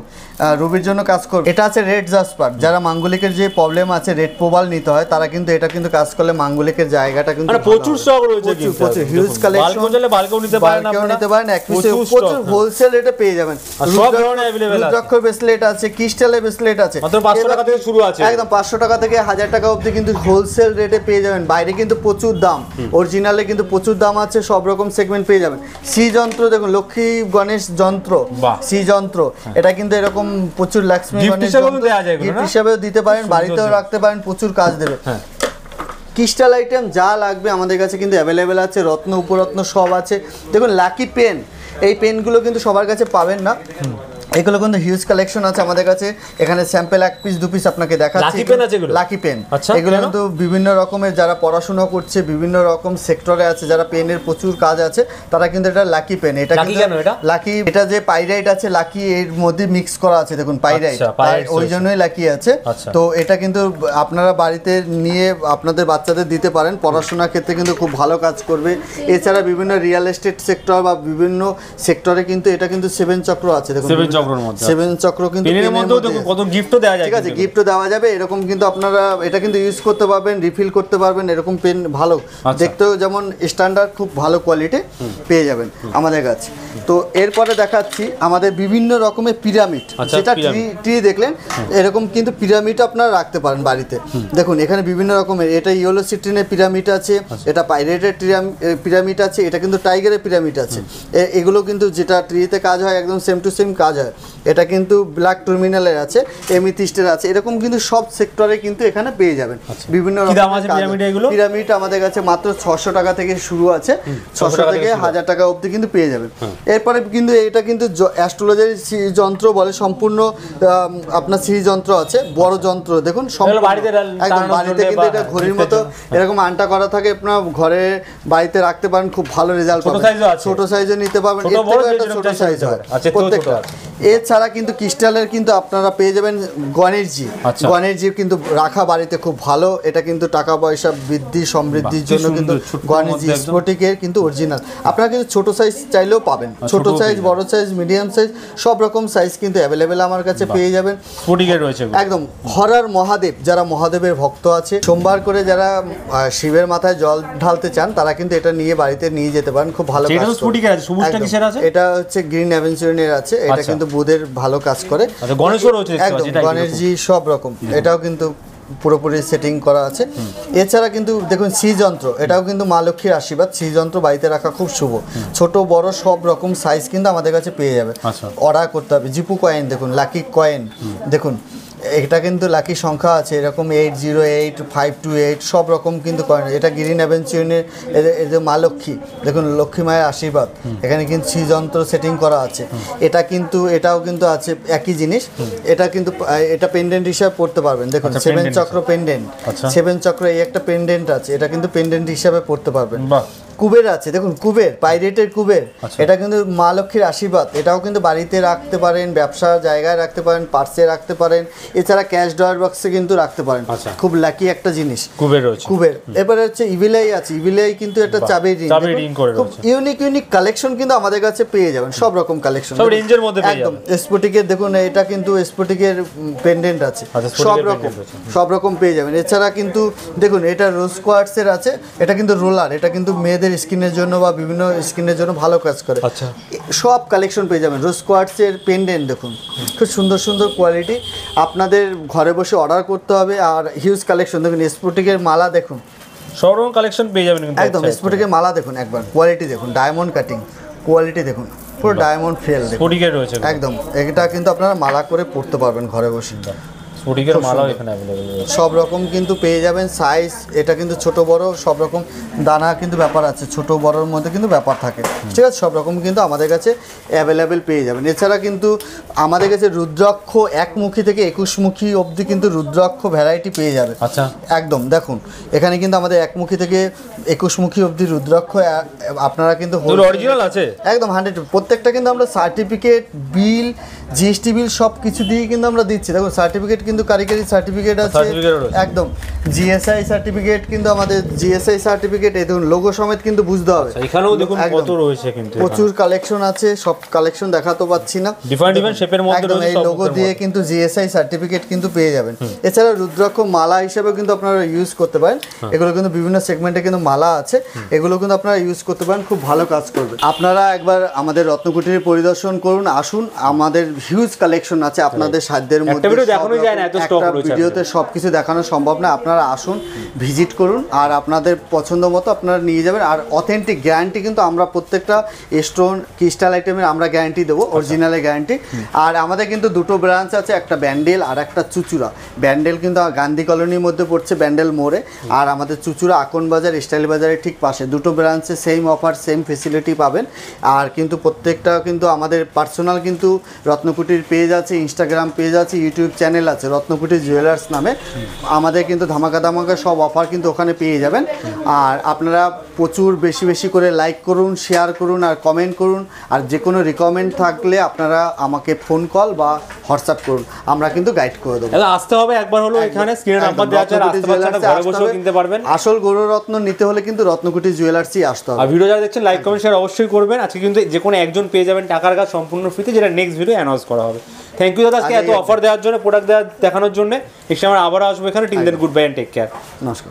রবির জন্য কাজ করবে। এটা আছে রেড জাসপার, যারা মাঙ্গলিকের যে প্রবলেম আছে রেড প্রবাল নিতে হয় তারা কিন্তু এটা কিন্তু কাজ করলে মাঙ্গলিকের জায়গাটা কিন্তু প্রচুর স্টক রয়েছে, প্রচুর হিউজ কালেকশন, বালকও নিতে পারেন, এক পিসে প্রচুর হোলসেল রেটে পেয়ে যাবেন। সব ধরনের अवेलेबल আছে, রুদ্রাক্ষর ব্রেসলেট আছে, ক্রিস্টালের ব্রেসলেট আছে, মাত্র 500 টাকা থেকে শুরু আছে, একদম 500 টাকা থেকে 1000 টাকা অবধি কিন্তু হোলসেল রেটে পেয়ে যাবেন। বাইরে কিন্তু প্রচুর দাম, অরিজিনালে কিন্তু প্রচুর দাম আছে, সব রকম সেগমেন্ট পেয়ে যাবেন। শ্রী যন্ত্র দেখুন, লক্ষ্মী গণেশ যন্ত্র, শ্রী যন্ত্র, এটা কিন্তু এরকম প্রচুর লক্ষ্মী গণেশ গিফট হিসেবেও দিতে পারেন, বাড়িতেও রাখতে পারেন, প্রচুর কাজ দেবে। ক্রিস্টাল আইটেম যা লাগবে আমাদের কাছে কিন্তু অ্যাভেলেবেল আছে, রত্ন উপরত্ন সব আছে। দেখুন লাকি পেন, এই পেনগুলো কিন্তু সবার কাছে পাবেন না, এগুলো কিন্তু হিউজ কালেকশন আছে আমাদের কাছে। এখানে স্যাম্পল 1 পিস 2 পিস আপনাকে দেখাচ্ছি, লাকি পেন। এগুলো কিন্তু বিভিন্ন রকমের যারা পড়াশোনা করছে, বিভিন্ন রকম সেক্টরে আছে, যারা পেনের প্রচুর কাজ আছে, তারা কিন্তু এটা লাকি পেন। এটা কিন্তু লাকি, এটা যে পাইরাইট আছে লাকি এর মধ্যে মিক্স করা আছে, দেখুন পাইরাইট, ওই জন্যই লাকি আছে। তো এটা কিন্তু আপনারা বাড়িতে নিয়ে আপনাদের বাচ্চাদের দিতে পারেন, পড়াশোনার ক্ষেত্রে কিন্তু খুব ভালো কাজ করবে। এছাড়া বিভিন্ন রিয়েল এস্টেট সেক্টর বা বিভিন্ন সেক্টরে কিন্তু এটা কিন্তু 7 চক্র আছে, দেখুন 7 চক্র কিন্তু কত গিফটও দেওয়া যায়, ঠিক আছে গিফটও দেওয়া যাবে। এরকম কিন্তু আপনারা এটা কিন্তু ইউজ করতে পারবেন, রিফিল করতে পারবেন। এরকম পেন ভালো, দেখতেও যেমন স্ট্যান্ডার্ড, খুব ভালো কোয়ালিটি পেয়ে যাবেন আমাদের কাছে। তো এরপরে দেখাচ্ছি আমাদের বিভিন্ন রকমের পিরামিড, যেটা ট্রি দেখলেন এরকম কিন্তু পিরামিড আপনারা রাখতে পারেন বাড়িতে। দেখুন এখানে বিভিন্ন রকমের, এটা ইয়েলো সিট্রিনের পিরামিড আছে, এটা পাইরেটের পিরামিড আছে, এটা কিন্তু টাইগারের পিরামিড আছে। এগুলো কিন্তু যেটা ট্রিতে কাজ হয় একদম সেম টু সেম কাজ হয়। এটা কিন্তু ব্ল্যাক টার্মিনালের আছে, এমিথিস্টের আছে, এরকম কিন্তু সব সেক্টরে কিন্তু এখানে পেয়ে যাবেন। বিভিন্ন পিরামিড আমাদের কাছে মাত্র 600 টাকা থেকে শুরু আছে, 600 থেকে 1000 টাকা অবধি কিন্তু পেয়ে যাবেন। এরপরে কিন্তু এটা কিন্তু অ্যাস্ট্রোলজারি যন্ত্র বলে, সম্পূর্ণ আপনার শ্রী যন্ত্র আছে, বড় যন্ত্র দেখুন, একদম বাড়িতে কিন্তু এটা ঘড়ির মতো এরকম আনটা করা থাকে, আপনার ঘরে বাড়িতে রাখতে পারেন, খুব ভালো রেজাল্ট পাবেন। ছোট সাইজও নিতে পারবেন, এর থেকেও একটা ছোট সাইজ হয় প্রত্যেকটা। এছাড়া কিন্তু ক্রিস্টালের কিন্তু আপনারা পেয়ে যাবেন গণেশজি কিন্তু রাখা বাড়িতে খুব ভালো। এটা কিন্তু টাকা পয়সা বৃদ্ধি সমৃদ্ধির জন্য কিন্তু গণেশজি স্ফটিকের কিন্তু অরিজিনাল। আপনারা কিন্তু ছোট সাইজ চাইলেও পাবেন, ছোট সাইজ, বড় সাইজ, মিডিয়াম সাইজ, সব রকম সাইজ কিন্তু অ্যাভেলেবেল আমার কাছে পেয়ে যাবেন। একদম হরার মহাদেব, যারা মহাদেবের ভক্ত আছে, সোমবার করে যারা শিবের মাথায় জল ঢালতে চান, তারা কিন্তু এটা নিয়ে বাড়িতে নিয়ে যেতে পারেন, খুব ভালো কাজ। এটা হচ্ছে গ্রিন অ্যাভেঞ্চুরিনের আছে, এটা কিন্তু বুধের ভালো কাজ করে। একদম গণেশজি সব রকম, এটাও কিন্তু পুরোপুরি সেটিং করা আছে। এছাড়া কিন্তু দেখুন শ্রী যন্ত্র, এটাও কিন্তু মা লক্ষ্মীর আশীর্বাদ। শ্রী যন্ত্র বাড়িতে রাখা খুব শুভ, ছোট বড় সব রকম সাইজ কিন্তু আমাদের কাছে পেয়ে যাবে। অর্ডার করতে হবে। জিপু কয়েন দেখুন, লাকি কয়েন দেখুন, এটা কিন্তু লাকি সংখ্যা আছে, এরকম 808 528 সব রকম কিন্তু কয়েন। এটা গ্রিন অ্যাভেঞ্চিউনের এদের মা লক্ষ্মী, দেখুন লক্ষ্মী মায়ের আশীর্বাদ, এখানে কিন্তু শ্রীযন্ত্র সেটিং করা আছে। এটা কিন্তু এটাও কিন্তু আছে একই জিনিস। এটা কিন্তু এটা পেন্ডেন্ট হিসাবে পড়তে পারবেন, দেখুন 7 চক্র পেন্ডেন্ট, 7 চক্র এই একটা পেন্ডেন্ট আছে, এটা কিন্তু পেন্ডেন্ট হিসাবে পড়তে পারবেন। কুবের আছে, দেখুন কুবের, পাইরেটের কুবের, এটা কিন্তু মা লক্ষ্মীর আশীর্বাদ। এটাও কিন্তু বাড়িতে রাখতে পারেন, ব্যবসার জায়গায় রাখতে পারেন, পার্সে রাখতে পারেন, এছাড়া ক্যাশ ড্রয়ার বক্সে কিন্তু রাখতে পারেন। খুব লাকি একটা জিনিস কুবের রয়েছে। কুবের। এবারে হচ্ছে ইভিলাই আছে, ইভিলাই কিন্তু একটা চাবির রিং, খুব ইউনিক কালেকশন কিন্তু আমাদের কাছে পেয়ে যাবেন, সব রকম কালেকশন সব রেঞ্জের মধ্যে পেয়ে যাবেন। একদম স্ফটিকের, দেখুন এটা কিন্তু স্ফটিকের পেন্ডেন্ট আছে, সব রকম পেয়ে যাবেন। এছাড়া কিন্তু দেখুন এটা রোজ কোয়ার্টসের আছে, এটা কিন্তু রোলার, এটা কিন্তু মেয়েদের স্কিনের জন্য বা বিভিন্ন স্কিনের জন্য ভালো কাজ করে। সব কালেকশন পেয়ে যাবেন। রোজ কোয়ার্টসের পেন্ডেন্ট দেখুন, খুব সুন্দর সুন্দর কোয়ালিটি, আপনাদের ঘরে বসে অর্ডার করতে হবে। আর হিউজ কালেকশন দেখুন, স্ফটিকের মালা দেখুন, সব রকম কালেকশন পেয়ে যাবেন কিন্তু একদম। স্ফটিকের মালা দেখুন একবার, কোয়ালিটি দেখুন, ডায়মন্ড কাটিং কোয়ালিটি দেখুন, পুরো ডায়মন্ড ফেল স্ফটিকের রয়েছে একদম। এটা কিন্তু আপনারা মালা করে পড়তে পারবেন ঘরে বসে। স্ফটিকের মালাও এখানে अवेलेबल রয়েছে, সব রকম কিন্তু পেয়ে যাবেন সাইজ। এটা কিন্তু ছোট বড় সব রকম দানা কিন্তু ব্যাপার আছে, ছোট বড়র মধ্যে কিন্তু ব্যাপার থাকে, ঠিক আছে। সব রকম কিন্তু আমাদের কাছে অ্যাভেলেবেল পেয়ে যাবেন। এছাড়া কিন্তু আমাদের কাছে রুদ্রাক্ষ একমুখী থেকে 21মুখী অবধি কিন্তু রুদ্রাক্ষ ভ্যারাইটি পেয়ে যাবে। আচ্ছা, একদম দেখুন এখানে কিন্তু আমাদের একমুখী থেকে 21মুখী অবধি রুদ্রাক্ষ আপনারা কিন্তু অরিজিনাল আছে একদম 100। প্রত্যেকটা কিন্তু আমরা সার্টিফিকেট, বিল, জিএসটি বিল সব কিছু দিয়ে কিন্তু আমরা দিচ্ছি। দেখুন সার্টিফিকেট কিন্তু কারিগরি সার্টিফিকেট আছে একদম, জিএসআই সার্টিফিকেট কিন্তু আমাদের, জিএসআই সার্টিফিকেট এই দেখুন লোগো সমেত কিন্তু বুঝতে হবে। এখানেও দেখুন কত রয়েছে, কিন্তু প্রচুর কালেকশন আছে, সব কালেকশন দেখাতে পাচ্ছি না। ডিফারেন্ট শেপের মধ্যে রয়েছে, এই লোগো দিয়ে কিন্তু জিএসআই সার্টিফিকেট কিন্তু পেয়ে যাবেন। এছাড়া রুদ্রাক্ষ মালা হিসেবে কিন্তু আপনারা ইউজ করতে পারেন, এগুলো কিন্তু বিভিন্ন সেগমেন্টে কিন্তু মালা আছে, এগুলো কিন্তু আপনারা ইউজ করতে পারেন, খুব ভালো কাজ করবে। আপনারা একবার আমাদের রত্নকুটির পরিদর্শন করুন, আসুন, আমাদের হিউজ কালেকশন আছে আপনাদের সাধ্যের মধ্যে। একটা ভিডিওতে সবকিছু দেখানো সম্ভব না, আপনারা আসুন, ভিজিট করুন, আর আপনাদের পছন্দ মতো আপনারা নিয়ে যাবেন। আর অথেন্টিক গ্যারান্টি কিন্তু আমরা প্রত্যেকটা স্টোন ক্রিস্টাল আইটেমের আমরা গ্যারান্টি দেবো, অরিজিনালের গ্যারান্টি। আর আমাদের কিন্তু দুটো ব্রাঞ্চ আছে, একটা ব্যান্ডেল আর একটা চুচুড়া। ব্যান্ডেল কিন্তু গান্ধী কলোনির মধ্যে পড়ছে, ব্যান্ডেল মোড়ে, আর আমাদের চুচুড়া আকন বাজার, স্টাইল বাজারের ঠিক পাশে। দুটো ব্রাঞ্চে সেম অফার, সেম ফেসিলিটি পাবেন। আর কিন্তু প্রত্যেকটা কিন্তু আমাদের পার্সোনাল কিন্তু রত্নকুটির পেজ আছে, ইনস্টাগ্রাম পেজ আছে, ইউটিউব চ্যানেল আছে রত্নকুটি জুয়েলার্স নামে। আমাদের কিন্তু ধামাকা সব অফার কিন্তু ওখানে পেয়ে যাবেন। আর আপনারা প্রচুর বেশি করে লাইক করুন, শেয়ার করুন, আর কমেন্ট করুন। আর যে কোনো রিকমেন্ড থাকলে আপনারা আমাকে ফোন কল বা হোয়াটসঅ্যাপ করুন, আমরা কিন্তু গাইড করে দেবো। আসতে হবে একবার হলো, এখানে স্ক্রিনে নাম্বার দেওয়া আছে, ঘরে বসেও কিনতে পারবেন। আসল গৌররত্ন নিতে হলে কিন্তু রত্নকুটি জুয়েলার্সই আসতে হবে। আর ভিডিও যারা দেখছেন লাইক কমেন্ট শেয়ার অবশ্যই করবেন। আজকে কিন্তু যে কোনো একজন পেয়ে যাবেন টাকার কাজ সম্পূর্ণ ফ্রিতে, যেটা নেক্সট ভিডিও অ্যানাউন্স করা হবে। থ্যাংক ইউ দাদা, আজকে এত অফার দেওয়ার জন্য, প্রোডাক্ট দেখানোর জন্য। নেক্সট আমরা আবার আসবো এখানে। Till then, goodbye and take care. নমস্কার।